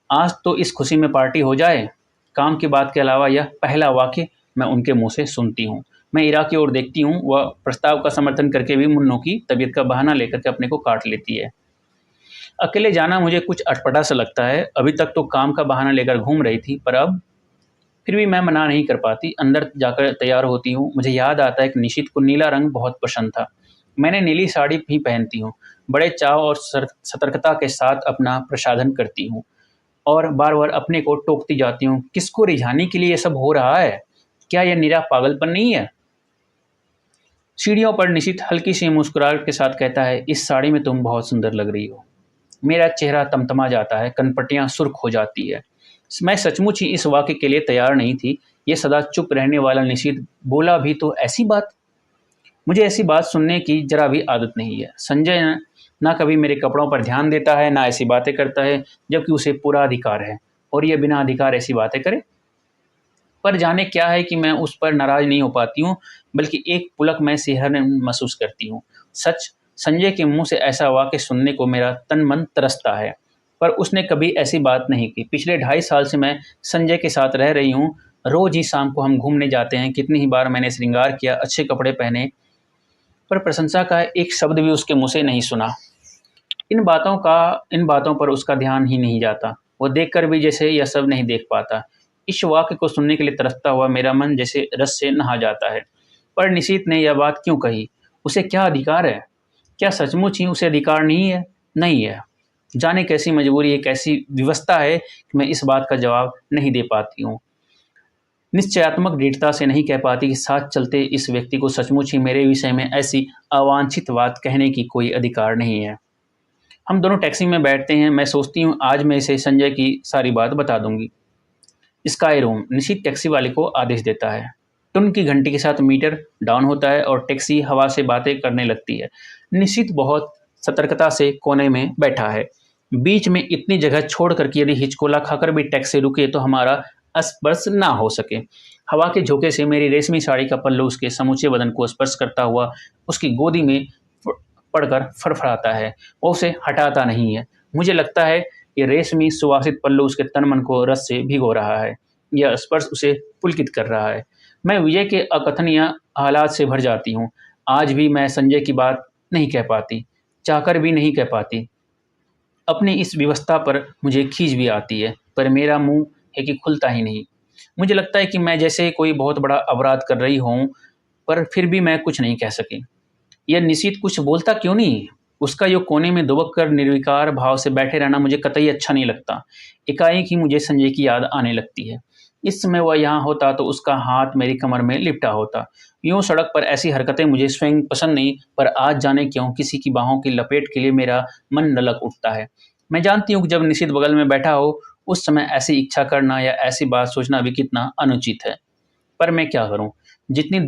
Speaker 1: आज तो इस खुशी में पार्टी हो जाए। काम की बात के अलावा यह पहला वाक्य मैं उनके मुंह से सुनती हूँ। मैं इरा की ओर देखती हूँ। वह प्रस्ताव का समर्थन करके भी मुन्नों की तबीयत का बहाना लेकर के अपने को काट लेती है। अकेले जाना मुझे कुछ अटपटा सा लगता है। अभी तक तो काम का बहाना लेकर घूम रही थी, पर अब फिर भी मैं मना नहीं कर पाती। अंदर जाकर तैयार होती हूँ। मुझे याद आता है कि निशित को नीला रंग बहुत पसंद था। मैंने नीली साड़ी भी पहनती हूँ। बड़े चाव और सतर्कता के साथ अपना प्रसाधन करती हूँ और बार बार अपने को टोकती जाती हूँ, किसको रिझाने के लिए ये सब हो रहा है? क्या यह निरा पागलपन नहीं है? सीढ़ियों पर निशित हल्की सी मुस्कुराहट के साथ कहता है, इस साड़ी में तुम बहुत सुंदर लग रही हो। मेरा चेहरा तमतमा जाता है, कनपटियां सुर्ख हो जाती है। मैं सचमुच ही इस वाक्य के लिए तैयार नहीं थी। ये सदा चुप रहने वाला निशित बोला भी तो ऐसी बात। मुझे ऐसी बात सुनने की जरा भी आदत नहीं है। संजय ना कभी मेरे कपड़ों पर ध्यान देता है, ना ऐसी बातें करता है, जबकि उसे पूरा अधिकार है, और यह बिना अधिकार ऐसी बातें करे। पर जाने क्या है कि मैं उस पर नाराज नहीं हो पाती हूँ, बल्कि एक पुलक मैं सिहरन महसूस करती हूँ। सच, संजय के मुंह से ऐसा वाक्य सुनने को मेरा तन मन तरसता है, पर उसने कभी ऐसी बात नहीं की। पिछले 2.5 साल से मैं संजय के साथ रह रही हूँ। रोज ही शाम को हम घूमने जाते हैं। कितनी ही बार मैंने श्रृंगार किया, अच्छे कपड़े पहने, पर प्रशंसा का एक शब्द भी उसके मुँह से नहीं सुना। इन बातों पर उसका ध्यान ही नहीं जाता। वो देखकर भी जैसे यह सब नहीं देख पाता। इस वाक्य को सुनने के लिए तरसता हुआ मेरा मन जैसे रस से नहा जाता है। पर निशित ने यह बात क्यों कही? उसे क्या अधिकार है? क्या सचमुच ही उसे अधिकार नहीं है? नहीं है। जाने कैसी मजबूरी, एक ऐसी व्यवस्था है कि मैं इस बात का जवाब नहीं दे पाती हूँ। निश्चयात्मक दृढ़ता से नहीं कह पाती कि साथ चलते इस व्यक्ति को सचमुच ही मेरे विषय में ऐसी अवांछित बात कहने की कोई अधिकार नहीं है। हम दोनों टैक्सी में बैठते हैं। मैं सोचती हूँ आज मैं इसे संजय की सारी बात बता दूंगी। Sky room. निशित टैक्सी वाले को आदेश देता है। टुन की घंटी के साथ मीटर डाउन होता है और टैक्सी हवा से बातें करने लगती है। निशित बहुत सतर्कता से कोने में बैठा है, बीच में इतनी जगह छोड़ कर कि यदि हिचकोला खाकर भी टैक्सी रुके तो हमारा स्पर्श ना हो सके। हवा के झोंके से मेरी रेशमी साड़ी का पल्लू उसके समूचे बदन को स्पर्श करता हुआ उसकी गोदी में पड़कर फड़फड़ाता है। वो उसे हटाता नहीं है। मुझे लगता है ये रेशमी सुवासित पल्लू उसके तन मन को रस से भिगो रहा है। यह स्पर्श उसे पुलकित कर रहा है। मैं विजय के अकथनीय हालात से भर जाती हूँ। आज भी मैं संजय की बात नहीं कह पाती, चाहकर भी नहीं कह पाती। अपनी इस व्यवस्था पर मुझे खींच भी आती है, पर मेरा मुंह है कि खुलता ही नहीं। मुझे लगता है कि मैं जैसे कोई बहुत बड़ा अपराध कर रही हूँ, पर फिर भी मैं कुछ नहीं कह सकी। यह निशित कुछ बोलता क्यों नहीं? उसका यूँ कोने में दुबक कर निर्विकार भाव से बैठे रहना मुझे कतई अच्छा नहीं लगता। एकाएक ही मुझे संजय की याद आने लगती है। इस समय वह यहाँ होता तो उसका हाथ मेरी कमर में लिपटा होता। यूँ सड़क पर ऐसी हरकतें मुझे स्वयं पसंद नहीं, पर आज जाने क्यों किसी की बाहों की लपेट के लिए मेरा मन ललक उठता है। मैं जानती हूँ कि जब निशित बगल में बैठा हो, उस समय ऐसी इच्छा करना या ऐसी बात सोचना भी कितना अनुचित है। पर मैं क्या करूँ? जितनी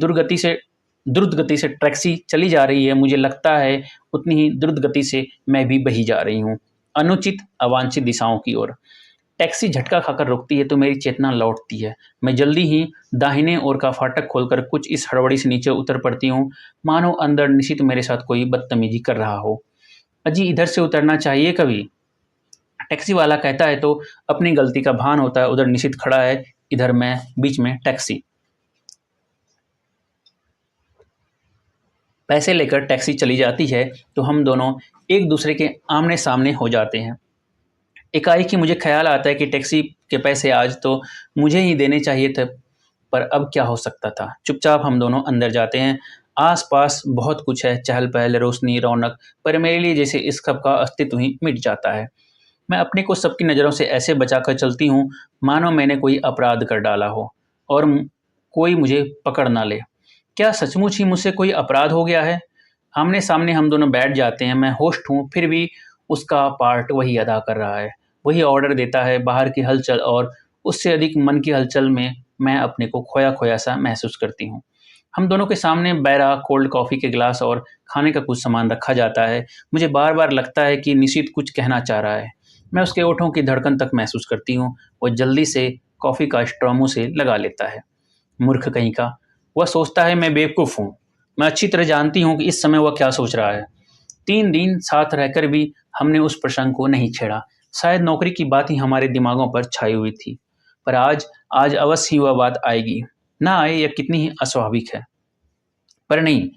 Speaker 1: द्रुत गति से टैक्सी चली जा रही है, मुझे लगता है उतनी ही द्रुत गति से मैं भी बही जा रही हूँ, अनुचित, अवांछित दिशाओं की ओर। टैक्सी झटका खाकर रुकती है तो मेरी चेतना लौटती है। मैं जल्दी ही दाहिने ओर का फाटक खोलकर कुछ इस हड़बड़ी से नीचे उतर पड़ती हूँ, मानो अंदर निशित मेरे साथ कोई बदतमीजी कर रहा हो। अजी, इधर से उतरना चाहिए कभी। टैक्सी वाला कहता है तो अपनी गलती का भान होता है। उधर निशित खड़ा है, इधर मैं, बीच में टैक्सी। पैसे लेकर टैक्सी चली जाती है तो हम दोनों एक दूसरे के आमने सामने हो जाते हैं। एकाएक ही मुझे ख्याल आता है कि टैक्सी के पैसे आज तो मुझे ही देने चाहिए थे, पर अब क्या हो सकता था। चुपचाप हम दोनों अंदर जाते हैं। आस-पास बहुत कुछ है, चहल-पहल, रोशनी, रौनक, पर मेरे लिए जैसे इस सब का अस्तित्व ही मिट जाता है। मैं अपने को सबकी नज़रों से ऐसे बचाकर चलती हूँ, मानो मैंने कोई अपराध कर डाला हो और कोई मुझे पकड़ ना ले। क्या सचमुच ही मुझसे कोई अपराध हो गया है? आमने-सामने हम दोनों बैठ जाते हैं। मैं होस्ट हूँ, फिर भी उसका पार्ट वही अदा कर रहा है। वही ऑर्डर देता है, बाहर की हलचल और उससे अधिक मन की हलचल में मैं अपने को खोया-खोया सा महसूस करती हूँ। हम दोनों के सामने बैरा, कोल्ड कॉफ़ी के ग्लास और खाने का कुछ सामान रखा जाता है। मुझे बार-बार लगता है कि निशित कुछ कहना चाह रहा है। मैं उसके होठों की धड़कन तक महसूस करती हूँ। वो जल्दी से कॉफ़ी का स्ट्रॉ मुँह से लगा लेता है। मूर्ख कहीं का! वह सोचता है मैं बेवकूफ़ हूँ। मैं अच्छी तरह जानती हूँ कि इस समय वह क्या सोच रहा है। 3 दिन साथ रहकर भी हमने उस प्रसंग को नहीं छेड़ा। शायद नौकरी की बात ही हमारे दिमागों पर छाई हुई थी। पर आज आज अवश्य ही वह बात आएगी। ना आए यह कितनी ही अस्वाभाविक है। पर नहीं,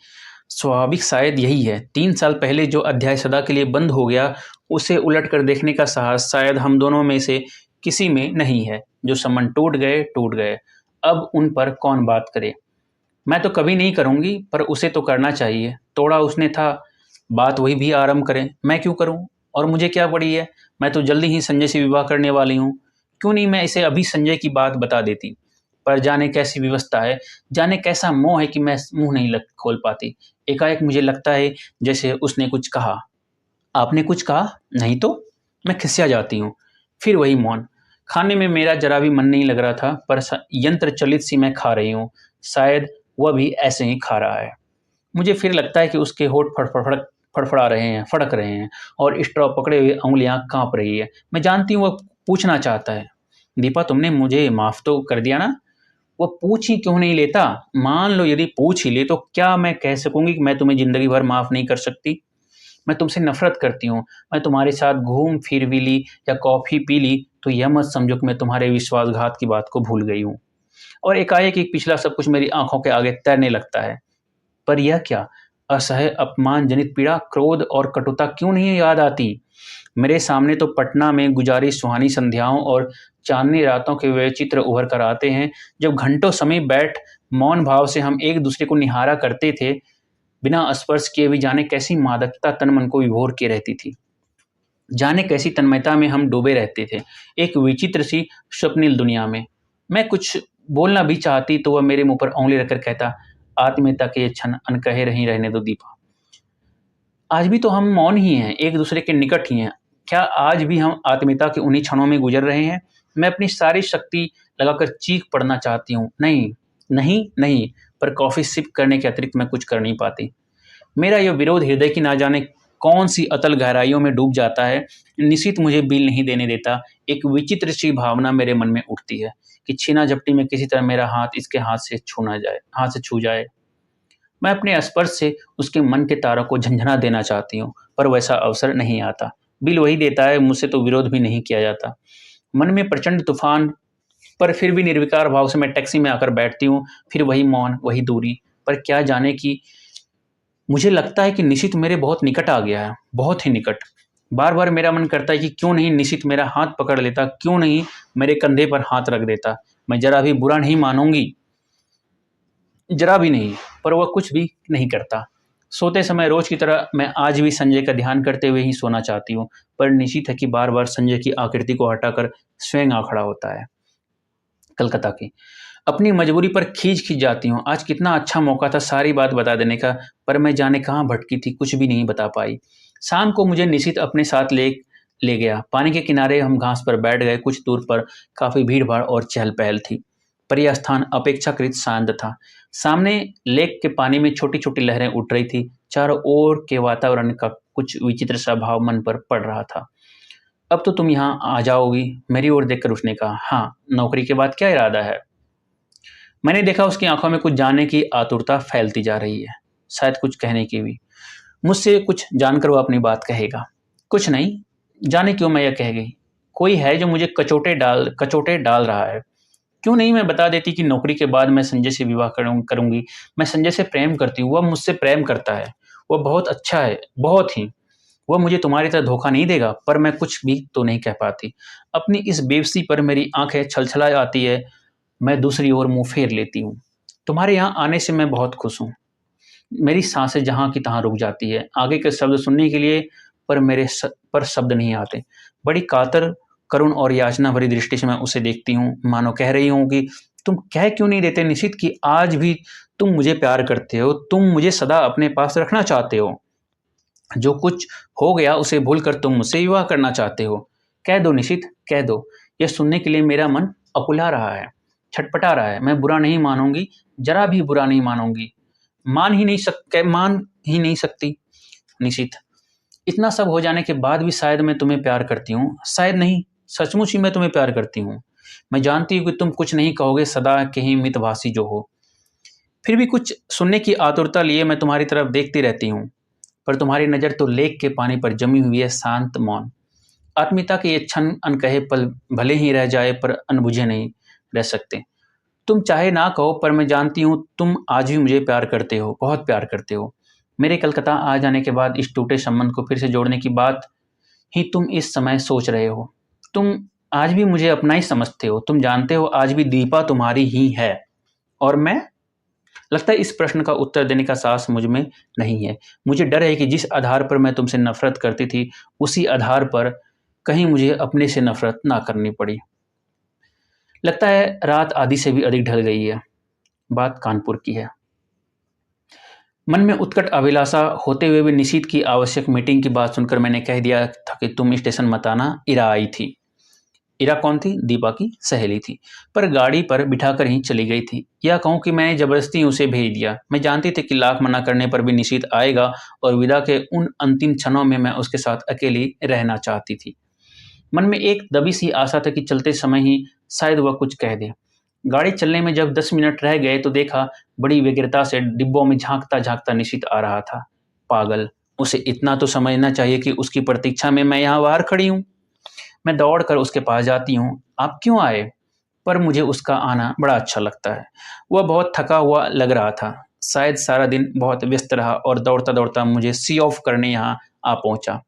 Speaker 1: स्वाभाविक शायद यही है। 3 साल पहले जो अध्याय सदा के लिए बंद हो गया, उसे उलट कर देखने का साहस शायद हम दोनों में से किसी में नहीं है। जो संबंध टूट गए, टूट गए। अब उन पर कौन बात करे? मैं तो कभी नहीं करूँगी, पर उसे तो करना चाहिए। तोड़ा उसने था, बात वही भी आरंभ करे। मैं क्यों करूँ? और मुझे क्या पड़ी है? मैं तो जल्दी ही संजय से विवाह करने वाली हूँ। क्यों नहीं मैं इसे अभी संजय की बात बता देती? पर जाने कैसी विवशता है, जाने कैसा मोह है कि मैं मुँह नहीं लग खोल पाती। एकाएक मुझे लगता है जैसे उसने कुछ कहा। आपने कुछ कहा? नहीं तो? मैं खिसिया जाती हूँ। फिर वही मौन। खाने में मेरा ज़रा भी मन नहीं लग रहा था, पर यंत्र चलित सी मैं खा रही हूँ। शायद वह भी ऐसे ही खा रहा है। मुझे फिर लगता है कि उसके होंठ फड़फड़ा रहे हैं, फड़क रहे हैं और स्ट्रॉ पकड़े हुए उँगलियाँ काँप रही है। मैं जानती हूँ वह पूछना चाहता है, "दीपा, तुमने मुझे माफ़ तो कर दिया ना?" वह पूछ ही क्यों नहीं लेता? मान लो यदि पूछ ही ले तो क्या मैं कह सकूँगी कि मैं तुम्हें ज़िंदगी भर माफ़ नहीं कर सकती? मैं तुमसे नफ़रत करती हूँ। मैं तुम्हारे साथ घूम फिर भी ली या कॉफ़ी पी ली तो यह मत समझो कि मैं तुम्हारे विश्वासघात की बात को भूल गई हूँ। और एकाएक एक पिछला सब कुछ मेरी आँखों के आगे तैरने लगता है। पर यह क्या? असह्य अपमानजनित पीड़ा, क्रोध और कटुता क्यों नहीं याद आती? मेरे सामने तो पटना में गुजारी सुहानी संध्याओं और चाँदनी रातों के वे चित्र उभर कर आते हैं, जब घंटों समय बैठ मौन भाव से हम एक दूसरे को निहारा करते थे, बिना स्पर्श किए भी जाने कैसी मादकता तन मन को विभोर किए रहती थी। जाने कैसी तन्मयता में हम डूबे रहते थे, एक विचित्र सी स्वप्निल दुनिया में। मैं कुछ बोलना भी चाहती तो वह मेरे मुँह पर उँगली रखकर कहता, "आत्मीयता के ये क्षण अनकहे नहीं रहने दो दीपा। आज भी तो हम मौन ही हैं, एक दूसरे के निकट ही हैं। क्या आज भी हम आत्मीयता के उन्हीं क्षणों में गुज़र रहे हैं?" मैं अपनी सारी शक्ति लगाकर चीख पड़ना चाहती हूँ, "नहीं, नहीं, नहीं!" पर कॉफ़ी सिप करने के अतिरिक्त मैं कुछ कर नहीं पाती। मेरा यह विरोध हृदय की ना जाने कौन-सी अतल गहराइयों में डूब जाता है। निशित मुझे बिल नहीं देने देता। एक विचित्र सी भावना मेरे मन में उठती है कि छीना-झपटी में किसी तरह मेरा हाथ इसके हाथ से छू जाए। मैं अपने स्पर्श से उसके मन के तारों को झंझना देना चाहती हूँ, पर वैसा अवसर नहीं आता। बिल वही देता है, मुझसे तो विरोध भी नहीं किया जाता। मन में प्रचंड तूफ़ान, पर फिर भी निर्विकार भाव से मैं टैक्सी में आकर बैठती हूँ। फिर वही मौन, वही दूरी। पर क्या जाने कि मुझे लगता है कि निशित मेरे बहुत निकट आ गया है, बहुत ही निकट। बार-बार मेरा मन करता है कि क्यों नहीं निशित मेरा हाथ पकड़ लेता, क्यों नहीं मेरे कंधे पर हाथ रख देता। मैं ज़रा भी बुरा नहीं मानूँगी, ज़रा भी नहीं, पर वह कुछ भी नहीं करता। सोते समय रोज की तरह मैं आज भी संजय का ध्यान करते हुए ही सोना चाहती हूँ, पर निश्चित है कि बार-बार संजय की आकृति को हटाकर स्वयं आ खड़ा होता है। कलकत्ता की अपनी मजबूरी पर खींच-खींच जाती हूँ। आज कितना अच्छा मौका था सारी बात बता देने का, पर मैं जाने कहाँ भटकी थी, कुछ भी नहीं बता पाई। शाम को मुझे निशित अपने साथ ले ले गया। पानी के किनारे हम घास पर बैठ गए। कुछ दूर पर काफ़ी भीड़-भाड़ और चहल-पहल थी, पर यह स्थान अपेक्षाकृत शांत था। सामने लेक के पानी में छोटी-छोटी लहरें उठ रही थी। चारों ओर के वातावरण का कुछ विचित्र सा भाव मन पर पड़ रहा था। "अब तो तुम यहाँ आ जाओगी?" मेरी ओर देखकर उसने कहा। "हाँ, नौकरी के बाद क्या इरादा है?" मैंने देखा उसकी आंखों में कुछ जानने की आतुरता फैलती जा रही है, शायद कुछ कहने की भी। मुझसे कुछ जानकर वो अपनी बात कहेगा। कुछ नहीं, जाने क्यों मैं यह कह गई। कोई है जो मुझे कचोटे डाल रहा है। क्यों नहीं मैं बता देती कि नौकरी के बाद मैं संजय से विवाह करूंगी। मैं संजय से प्रेम करती हूँ, वह मुझसे प्रेम करता है। वह बहुत अच्छा है, बहुत ही। वह मुझे तुम्हारी तरह धोखा नहीं देगा, पर मैं कुछ भी तो नहीं कह पाती। अपनी इस बेबसी पर मेरी आंखें छलछला आती है। मैं दूसरी ओर मुंह फेर लेती हूँ। तुम्हारे यहाँ आने से मैं बहुत खुश हूँ। मेरी सांसें जहाँ की तहाँ रुक जाती है, आगे के शब्द सुनने के लिए, पर पर शब्द नहीं आते। बड़ी कातर, करुण और याचना भरी दृष्टि से मैं उसे देखती हूँ, मानो कह रही हूँ कि तुम कह क्यों नहीं देते निशित कि आज भी तुम मुझे प्यार करते हो, तुम मुझे सदा अपने पास रखना चाहते हो। जो कुछ हो गया उसे भूलकर तुम मुझसे विवाह करना चाहते हो। कह दो निशित, कह दो। यह सुनने के लिए मेरा मन अकुला रहा है, छटपटा रहा है। मैं बुरा नहीं मानूंगी, जरा भी बुरा नहीं मानूंगी। मान ही नहीं सकती निशित। इतना सब हो जाने के बाद भी शायद मैं तुम्हें प्यार करती हूँ, शायद नहीं, सचमुच ही मैं तुम्हें प्यार करती हूँ। मैं जानती हूँ कि तुम कुछ नहीं कहोगे, सदा के ही मितभाषी जो हो। फिर भी कुछ सुनने की आतुरता लिए मैं तुम्हारी तरफ देखती रहती हूँ, पर तुम्हारी नज़र तो लेक के पानी पर जमी हुई है, शांत मौन। आत्मीयता के ये क्षण अनकहे पल भले ही रह जाए, पर अनबुझे नहीं रह सकते। तुम चाहे ना कहो, पर मैं जानती हूँ तुम आज भी मुझे प्यार करते हो, बहुत प्यार करते हो। मेरे कलकत्ता आ जाने के बाद इस टूटे संबंध को फिर से जोड़ने की बात ही तुम इस समय सोच रहे हो। तुम आज भी मुझे अपना ही समझते हो। तुम जानते हो आज भी दीपा तुम्हारी ही है, और मैं? लगता है इस प्रश्न का उत्तर देने का साहस मुझ में नहीं है। मुझे डर है कि जिस आधार पर मैं तुमसे नफ़रत करती थी, उसी आधार पर कहीं मुझे अपने से नफ़रत ना करनी पड़ी। लगता है रात आधी से भी अधिक ढल गई है। बात कानपुर की है। मन में उत्कट अभिलाषा होते हुए भी निशीथ की आवश्यक मीटिंग की बात सुनकर मैंने कह दिया था कि तुम स्टेशन मत आना। इरा आई थी। इरा कौन थी? दीपा की सहेली थी, पर गाड़ी पर बिठाकर ही चली गई थी। या कहूँ कि मैंने जबरदस्ती उसे भेज दिया। मैं जानती थी कि लाख मना करने पर भी निशीथ आएगा, और विदा के उन अंतिम क्षणों में मैं उसके साथ अकेली रहना चाहती थी। मन में एक दबी सी आशा था कि चलते समय ही शायद वह कुछ कह दे। गाड़ी चलने में जब 10 मिनट रह गए तो देखा बड़ी व्यग्रता से डिब्बों में झांकता-झांकता निशित आ रहा था। पागल! उसे इतना तो समझना चाहिए कि उसकी प्रतीक्षा में मैं यहाँ बाहर खड़ी हूँ। मैं दौड़कर उसके पास जाती हूँ। आप क्यों आए? पर मुझे उसका आना बड़ा अच्छा लगता है। वह बहुत थका हुआ लग रहा था। शायद सारा दिन बहुत व्यस्त रहा और दौड़ता-दौड़ता मुझे सी ऑफ करने यहाँ आ पहुँचा।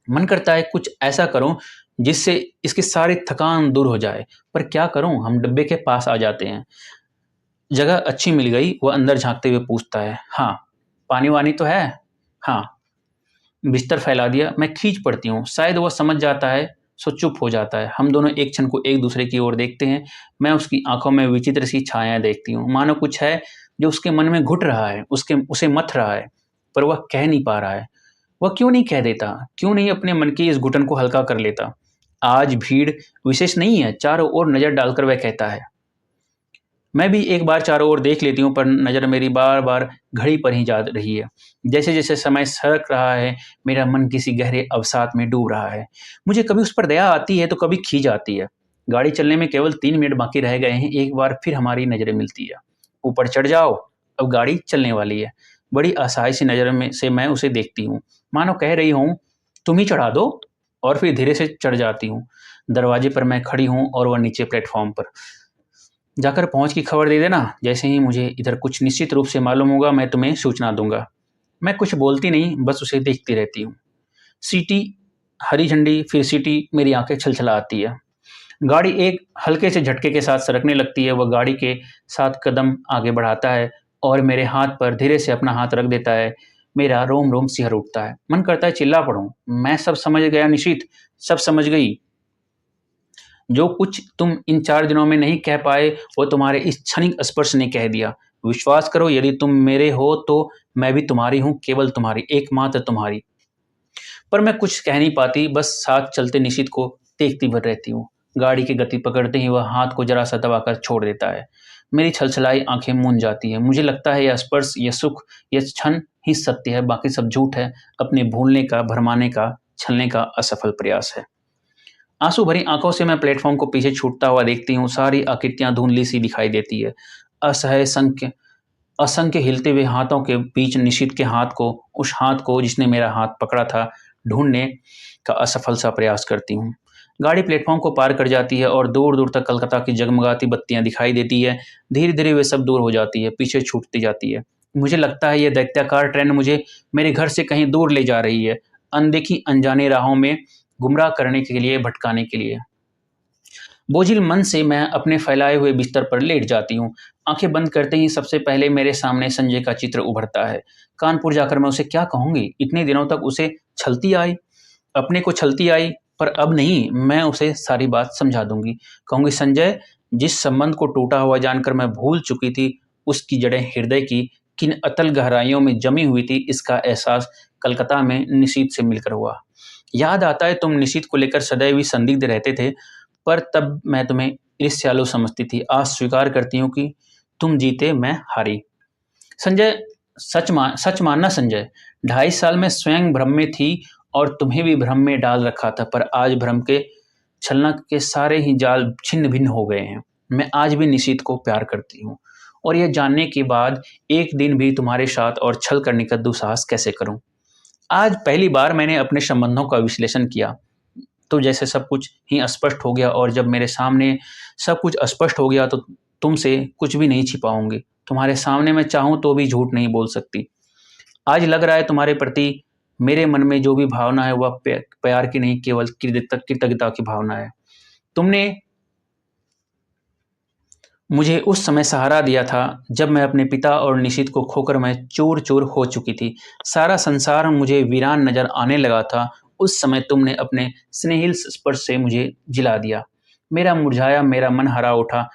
Speaker 1: मन करता है कुछ ऐसा करूं जिससे इसकी सारी थकान दूर हो जाए, पर क्या करूं? हम डिब्बे के पास आ जाते हैं। जगह अच्छी मिल गई। वह अंदर झांकते हुए पूछता है, हाँ, पानी वानी तो है? हाँ। बिस्तर फैला दिया। मैं खींच पड़ती हूँ। शायद वह समझ जाता है, सो चुप हो जाता है। हम दोनों एक क्षण को एक दूसरे की ओर देखते हैं। मैं उसकी आंखों में विचित्र सी छायाएं देखती हूँ, मानो कुछ है जो उसके मन में घुट रहा है, उसे मथ रहा है, पर वह कह नहीं पा रहा है। वह क्यों नहीं कह देता? क्यों नहीं अपने मन की इस घुटन को हल्का कर लेता? आज भीड़ विशेष नहीं है। चारों ओर नज़र डालकर वह कहता है। मैं भी एक बार चारों ओर देख लेती हूँ, पर नज़र मेरी बार-बार घड़ी पर ही जा रही है। जैसे-जैसे समय सरक रहा है, मेरा मन किसी गहरे अवसाद में डूब रहा है। मुझे कभी उस पर दया आती है, तो कभी खीज आती है। गाड़ी चलने में केवल 3 मिनट बाकी रह गए हैं। एक बार फिर हमारी नज़रें मिलती है। ऊपर चढ़ जाओ, अब गाड़ी चलने वाली है। बड़ी असहाय सी नज़र में से मैं उसे देखती हूँ, मानो कह रही हूँ, तुम ही चढ़ा दो, और फिर धीरे से चढ़ जाती हूँ। दरवाजे पर मैं खड़ी हूँ और वह नीचे प्लेटफ़ॉर्म पर। जाकर पहुँच की खबर दे देना। जैसे ही मुझे इधर कुछ निश्चित रूप से मालूम होगा, मैं तुम्हें सूचना दूँगा। मैं कुछ बोलती नहीं, बस उसे देखती रहती हूँ। सीटी, हरी झंडी, फिर सीटी, मेरी आँखें छलछला आती है। गाड़ी एक हल्के से झटके के साथ सरकने लगती है। वह गाड़ी के साथ कदम आगे बढ़ाता है। और मेरे हाथ पर धीरे से अपना हाथ रख देता है। मेरा रोम रोम सिहर उठता है। मन करता है चिल्ला पड़ूं। मैं सब समझ गया निशीथ, सब समझ गई। जो कुछ तुम इन 4 दिनों में नहीं कह पाए वो तुम्हारे इस क्षणिक स्पर्श ने कह दिया। विश्वास करो, यदि तुम मेरे हो तो मैं भी तुम्हारी हूँ, केवल तुम्हारी, एकमात्र तुम्हारी। पर मैं कुछ कह नहीं पाती, बस साथ चलते निशित को देखती भर रहती हूँ। गाड़ी की गति पकड़ते ही वह हाथ को जरा सा दबाकर छोड़ देता है। मेरी छलछलाई आंखें मूंद जाती है। मुझे लगता है यह स्पर्श, यह सुख, यह क्षण ही सत्य है, बाकी सब झूठ है, अपने भूलने का, भरमाने का, छलने का असफल प्रयास है। आंसू भरी आंखों से मैं प्लेटफॉर्म को पीछे छूटता हुआ देखती हूँ। सारी आकृतियां धुंधली सी दिखाई देती है। असह्य संख्य असंख्य हिलते हुए हाथों के बीच निशित के हाथ को, उस हाथ को जिसने मेरा हाथ पकड़ा था, ढूंढने का असफल सा प्रयास करती हूँ। गाड़ी प्लेटफॉर्म को पार कर जाती है और दूर दूर तक कलकत्ता की जगमगाती बत्तियां दिखाई देती है। धीरे धीरे वे सब दूर हो जाती है, पीछे छूटती जाती है। मुझे लगता है यह दैत्याकार ट्रेन मुझे मेरे घर से कहीं दूर ले जा रही है, अनदेखी अनजाने राहों में गुमराह करने के लिए, भटकाने के लिए। बोझिल मन से मैं अपने फैलाए हुए बिस्तर पर लेट जाती हूँ। आंखें बंद करते ही सबसे पहले मेरे सामने संजय का चित्र उभरता है। कानपुर जाकर मैं उसे क्या कहूंगी? इतने दिनों तक उसे छलती आई, अपने को छलती आई, पर अब नहीं, मैं उसे सारी बात समझा दूंगी। कहूंगी, संजय, जिस संबंध को टूटा हुआ जानकर मैं भूल चुकी थी, उसकी जड़ें हृदय की किन अतल गहराइयों में जमी हुई थी, इसका एहसास कलकत्ता में निशीथ से मिलकर हुआ। याद आता है तुम निशीथ को लेकर सदैव ही संदिग्ध रहते थे, पर तब मैं तुम्हें ईर्ष्यालु समझती थी। आज स्वीकार करती हूँ कि तुम जीते, मैं हारी। संजय, सच मानना संजय, 2.5 साल में स्वयं भ्रम में थी और तुम्हें भी भ्रम में डाल रखा था, पर आज भ्रम के छलना के सारे ही जाल छिन्न भिन्न हो गए हैं। मैं आज भी निशीथ को प्यार करती हूँ, और यह जानने के बाद एक दिन भी तुम्हारे साथ और छल करने का दुस्साहस कैसे करूं? आज पहली बार मैंने अपने संबंधों का विश्लेषण किया, तो जैसे सब कुछ ही स्पष्ट हो गया, और जब मेरे सामने सब कुछ स्पष्ट हो गया तो तुमसे कुछ भी नहीं छिपाऊंगी। तुम्हारे सामने मैं चाहूं तो भी झूठ नहीं बोल सकती। आज लग रहा है तुम्हारे प्रति मेरे मन में जो भी भावना है वह प्यार की नहीं, केवल कृतज्ञता की भावना है। तुमने मुझे उस समय सहारा दिया था जब मैं अपने पिता और निशित को खोकर मैं चूर चूर हो चुकी थी। सारा संसार मुझे वीरान नजर आने लगा था। उस समय तुमने अपने स्नेहिल स्पर्श से मुझे जिला दिया। मेरा मन हरा उठा।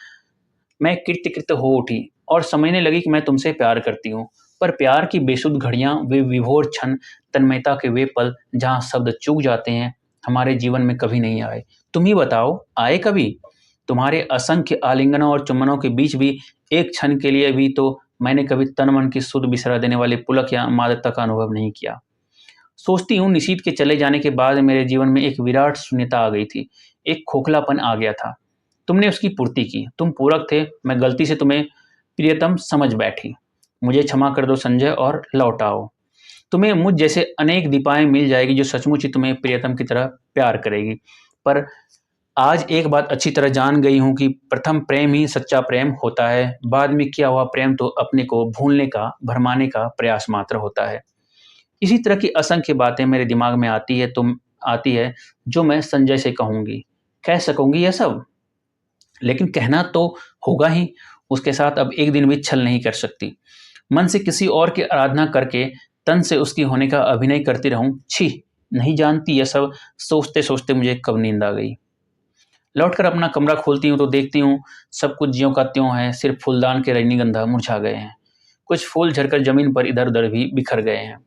Speaker 1: मैं कृतकृत हो उठी और समझने लगी कि मैं तुमसे प्यार करती हूँ। पर प्यार की बेसुध घड़ियां, वे विभोर क्षण, तन्मयता के वे पल जहाँ शब्द चूक जाते हैं, हमारे जीवन में कभी नहीं आए। तुम ही बताओ, आए कभी? तुम्हारे असंख्य आलिंगनों और चुम्बनों के बीच भी एक क्षण के लिए भी तो मैंने कभी तन मन की सुध बिसरा देने वाले पुलक या मादकता का अनुभव नहीं किया। सोचती हूँ, निशीथ के चले जाने के बाद मेरे जीवन में एक विराट शून्यता आ गई थी, एक खोखलापन आ गया था। तुमने उसकी पूर्ति की। तुम पूरक थे। मैं गलती से तुम्हें प्रियतम समझ बैठी। मुझे क्षमा कर दो संजय, और लौट आओ। तुम्हें मुझ जैसे अनेक दीपाएं मिल जाएगी जो सचमुच ही तुम्हें प्रियतम की तरह प्यार करेगी। पर आज एक बात अच्छी तरह जान गई हूं कि प्रथम प्रेम ही सच्चा प्रेम होता है। बाद में किया हुआ प्रेम तो अपने को भूलने का, भरमाने का प्रयास मात्र होता है। इसी तरह की असंख्य बातें मेरे दिमाग में आती है जो मैं संजय से कहूंगी, कह सकूंगी यह सब, लेकिन कहना तो होगा ही। उसके साथ अब एक दिन भी छल नहीं कर सकती। मन से किसी और की आराधना करके तन से उसकी होने का अभिनय करती रहूं। छी, नहीं जानती यह सब सोचते सोचते मुझे कब नींद आ गई। लौटकर अपना कमरा खोलती हूँ तो देखती हूँ सब कुछ ज्यों का त्यों है, सिर्फ फूलदान के रजनीगंधा मुरझा गए हैं। कुछ फूल झड़कर जमीन पर इधर उधर भी बिखर गए हैं।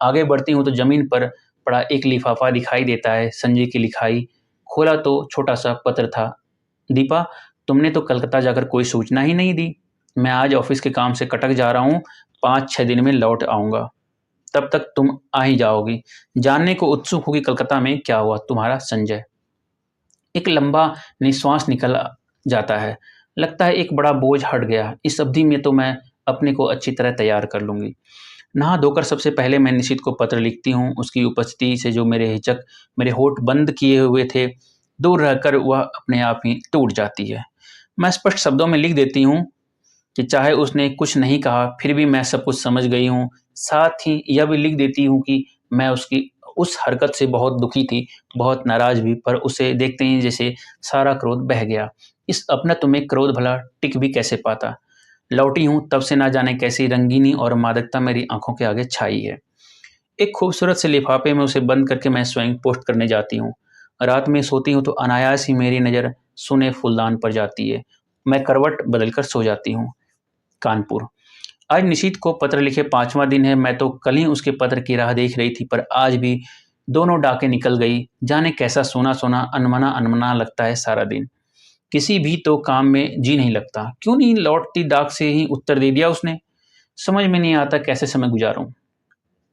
Speaker 1: आगे बढ़ती हूँ तो जमीन पर पड़ा एक लिफाफा दिखाई देता है, संजय की लिखाई। खोला तो छोटा सा पत्र था। दीपा, तुमने तो कलकत्ता जाकर कोई सूचना ही नहीं दी। मैं आज ऑफिस के काम से कटक जा रहा हूँ, 5-6 दिन में लौट आऊँगा। तब तक तुम आ ही जाओगी। जानने को उत्सुक होगी कलकत्ता में क्या हुआ। तुम्हारा संजय। एक लंबा निश्वास निकल जाता है। लगता है एक बड़ा बोझ हट गया। इस अवधि में तो मैं अपने को अच्छी तरह तैयार कर लूँगी। नहा धोकर सबसे पहले मैं निशित को पत्र लिखती हूँ। उसकी उपस्थिति से जो मेरे होठ बंद किए हुए थे, दूर रहकर वह अपने आप ही टूट जाती है। मैं स्पष्ट शब्दों में लिख देती हूँ कि चाहे उसने कुछ नहीं कहा, फिर भी मैं सब कुछ समझ गई हूँ। साथ ही यह भी लिख देती हूँ कि मैं उसकी उस हरकत से बहुत दुखी थी, बहुत नाराज भी, पर उसे देखते ही जैसे सारा क्रोध बह गया। इस अपनत्व में क्रोध भला टिक भी कैसे पाता। लौटी हूँ तब से ना जाने कैसी रंगीनी और मादकता मेरी आंखों के आगे छाई है। एक खूबसूरत से लिफाफे में उसे बंद करके मैं स्वयं पोस्ट करने जाती हूँ। रात में सोती हूँ तो अनायास ही मेरी नज़र सुने फूलदान पर जाती है। मैं करवट बदलकर सो जाती हूँ। कानपुर। आज निशीथ को पत्र लिखे 5वां दिन है। मैं तो कल ही उसके पत्र की राह देख रही थी, पर आज भी दोनों डाकें निकल गई। जाने कैसा सोना सोना अनमना अनमना लगता है सारा दिन। किसी भी तो काम में जी नहीं लगता। क्यों नहीं लौटती डाक से ही उत्तर दे दिया उसने। समझ में नहीं आता कैसे समय गुजारूं।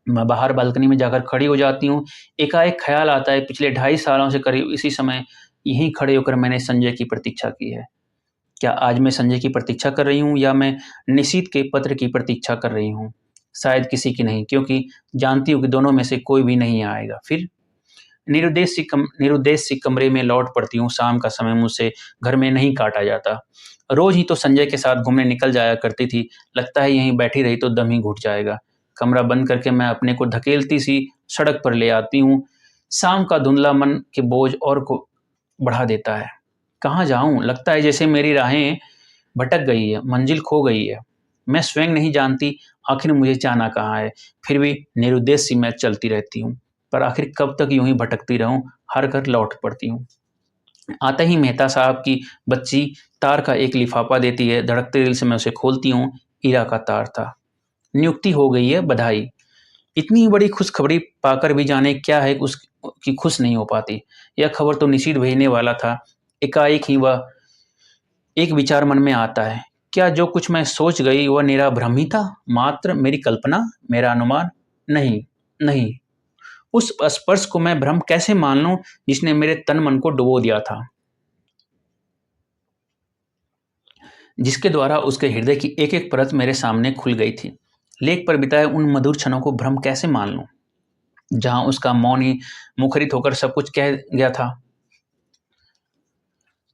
Speaker 1: मैं बाहर बालकनी में जाकर खड़ी हो जाती हूँ। एकाएक ख्याल आता है, पिछले 2.5 सालों से करीब इसी समय यहीं खड़े होकर मैंने संजय की प्रतीक्षा की है। क्या आज मैं संजय की प्रतीक्षा कर रही हूँ या मैं निशीथ के पत्र की प्रतीक्षा कर रही हूँ? शायद किसी की नहीं, क्योंकि जानती हूँ कि दोनों में से कोई भी नहीं आएगा। फिर निरुद्देश सी कमरे में लौट पड़ती हूँ। शाम का समय मुझसे घर में नहीं काटा जाता। रोज ही तो संजय के साथ घूमने निकल जाया करती थी। लगता है यहीं बैठी रही तो दम ही घुट जाएगा। कमरा बंद करके मैं अपने को धकेलती सी सड़क पर ले आती हूँ। शाम का धुंधला मन के बोझ और को बढ़ा देता है। कहाँ जाऊँ? लगता है जैसे मेरी राहें भटक गई है, मंजिल खो गई है। मैं स्वयं नहीं जानती आखिर मुझे जाना कहाँ है। फिर भी निरुद्देश सी मैं चलती रहती हूँ। पर आखिर कब तक यूं ही भटकती रहूं? हर घर लौट पड़ती हूँ। आते ही मेहता साहब की बच्ची तार का एक लिफाफा देती है। धड़कते दिल से मैं उसे खोलती हूँ। ईरा का तार था। नियुक्ति हो गई है, बधाई। इतनी बड़ी खुशखबरी पाकर भी जाने क्या है उसकी खुश नहीं हो पाती। यह खबर तो निशीथ भेजने वाला था। एकाएक ही वह एक विचार मन में आता है। क्या जो कुछ मैं सोच गई वह निरा भ्रम ही था? मात्र मेरी कल्पना, मेरा अनुमान? नहीं, नहीं। उस स्पर्श को मैं भ्रम कैसे मान लूं जिसने मेरे तन मन को डुबो दिया था, जिसके द्वारा उसके हृदय की एक एक परत मेरे सामने खुल गई थी। लेख पर बिताए उन मधुर क्षणों को भ्रम कैसे मान लूं, जहां उसका मौन ही मुखरित होकर सब कुछ कह गया था।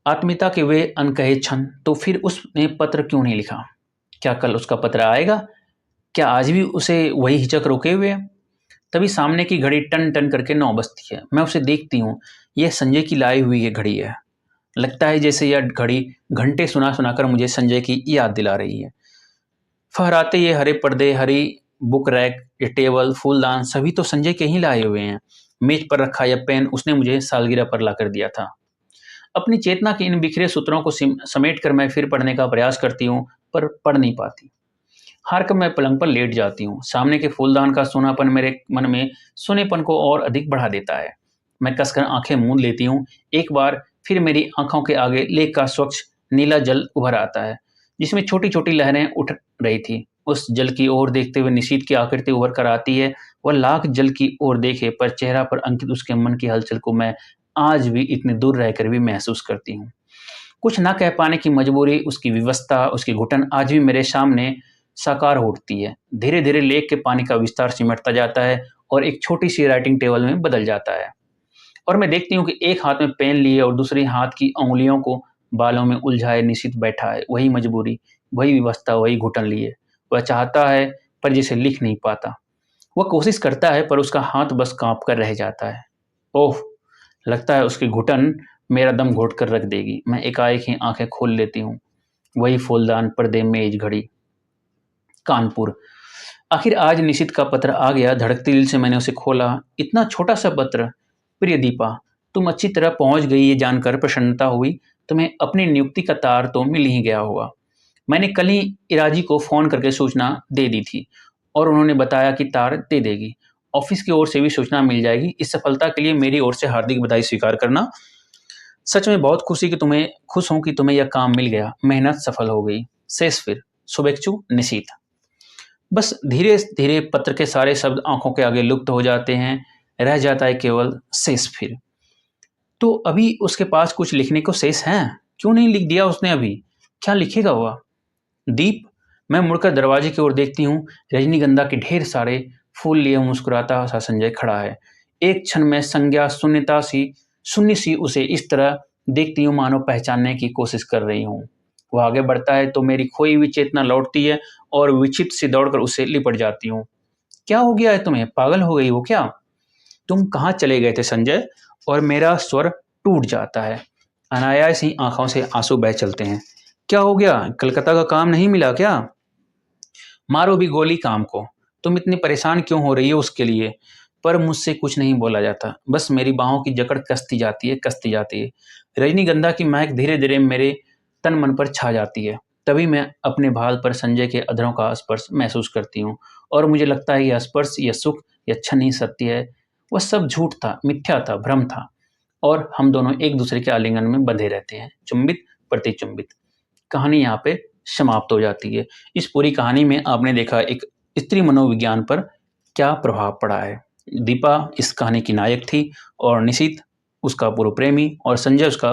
Speaker 1: आत्मीयता के वे अनकहे क्षण। तो फिर उसने पत्र क्यों नहीं लिखा? क्या कल उसका पत्र आएगा? क्या आज भी उसे वही हिचक रोके हुए है? तभी सामने की घड़ी टन टन करके 9 बजती है। मैं उसे देखती हूँ। यह संजय की लाई हुई ये घड़ी है। लगता है जैसे यह घड़ी घंटे सुना सुनाकर मुझे संजय की याद दिला रही है। फहराते ये हरे पर्दे, हरी बुक रैक, ये टेबल, फूलदान सभी तो संजय के ही लाए हुए हैं। मेज पर रखा यह पेन उसने मुझे सालगिरह पर लाकर दिया था। अपनी चेतना के इन बिखरे सूत्रों को समेट कर मैं फिर पढ़ने का प्रयास करती हूँ, पर पढ़ नहीं पाती। हार कर मैं पलंग पर लेट जाती हूँ। सामने के फूलदान का सोनापन मेरे मन में सोनेपन को और अधिक बढ़ा देता है। मैं कसकर आंखें मूंद लेती हूँ। एक बार फिर मेरी आंखों के आगे लेक का स्वच्छ नीला जल उभर आता है, जिसमें छोटी छोटी लहरें उठ रही थी। उस जल की ओर देखते हुए निशीथ की आकृति उभर कर आती है। वह लाख जल की ओर देखे, पर चेहरा पर अंकित उसके मन की हलचल को मैं आज भी इतने दूर रहकर भी महसूस करती हूँ। कुछ ना कह पाने की मजबूरी, उसकी विवशता, उसकी घुटन आज भी मेरे सामने साकार हो उठती है। धीरे धीरे लेक के पानी का विस्तार सिमटता जाता है और एक छोटी सी राइटिंग टेबल में बदल जाता है। और मैं देखती हूँ कि एक हाथ में पेन लिए और दूसरी हाथ की उंगलियों को बालों में उलझाए निशीथ बैठा है। वही मजबूरी, वही विवशता, वही घुटन लिए। वह चाहता है पर जिसे लिख नहीं पाता। वह कोशिश करता है पर उसका हाथ बस कांप कर रह जाता है। ओह! लगता है उसकी घुटन मेरा दम घोट कर रख देगी। मैं एकाएक ही आंखें खोल लेती हूँ। वही फूलदान, पर्दे, मेज, घड़ी। कानपुर। आखिर आज निशीथ का पत्र आ गया। धड़कते दिल से मैंने उसे खोला। इतना छोटा सा पत्र। प्रिय दीपा, तुम अच्छी तरह पहुंच गई ये जानकर प्रसन्नता हुई। तुम्हें अपनी नियुक्ति का तार तो मिल ही गया होगा। मैंने कल ही इराजी को फोन करके सूचना दे दी थी और उन्होंने बताया कि तार दे देगी। ऑफिस की ओर से भी सूचना मिल जाएगी। इस सफलता के लिए मेरी ओर से हार्दिक बधाई स्वीकार करना। सच में बहुत खुश हूं कि तुम्हें यह काम मिल गया। मेहनत सफल हो गई। शेष फिर। शुभेच्छु, निशीथ। बस धीरे धीरे पत्र के सारे शब्द आंखों के आगे लुप्त हो जाते हैं। रह जाता है केवल शेष फिर। तो अभी उसके पास कुछ लिखने को शेष है? क्यों नहीं लिख दिया उसने अभी? क्या लिखेगा वह? दीप। मैं मुड़कर दरवाजे की ओर देखती हूँ। रजनीगंधा के ढेर सारे फूल लिए मुस्कुराता सा संजय खड़ा है। एक क्षण में संज्ञा शून्य सी उसे इस तरह देखती हूँ मानो पहचानने की कोशिश कर रही हूँ। वह आगे बढ़ता है तो मेरी खोई हुई चेतना लौटती है और विक्षिप्त सी दौड़कर उससे लिपट जाती हूँ। क्या हो गया है तुम्हें? पागल हो गई हो क्या? तुम कहाँ चले गए थे संजय? और मेरा स्वर टूट जाता है। अनायास ही आंखों से आंसू बह चलते हैं। क्या हो गया, कलकत्ता का काम नहीं मिला क्या? मारो भी गोली काम को। तुम इतनी परेशान क्यों हो रही हो उसके लिए? पर मुझसे कुछ नहीं बोला जाता, बस मेरी बाहों की जकड़ कसती जाती है, कसती जाती है। रजनीगंधा की महक धीरे धीरे मेरे तन मन पर छा जाती है। तभी मैं अपने भाल पर संजय के अधरों का स्पर्श महसूस करती हूँ, और मुझे लगता है यह स्पर्श, यह सुख, यह क्षण ही सत्य है। वह सब झूठ था, मिथ्या था, भ्रम था, और हम दोनों एक दूसरे के आलिंगन में बंधे रहते हैं, चुंबित प्रतिचुंबित। कहानी यहाँ पे समाप्त हो जाती है। इस पूरी कहानी में आपने देखा एक स्त्री मनोविज्ञान पर क्या प्रभाव पड़ा है। दीपा इस कहानी की नायक थी, और निशित उसका पूर्व प्रेमी, और संजय उसका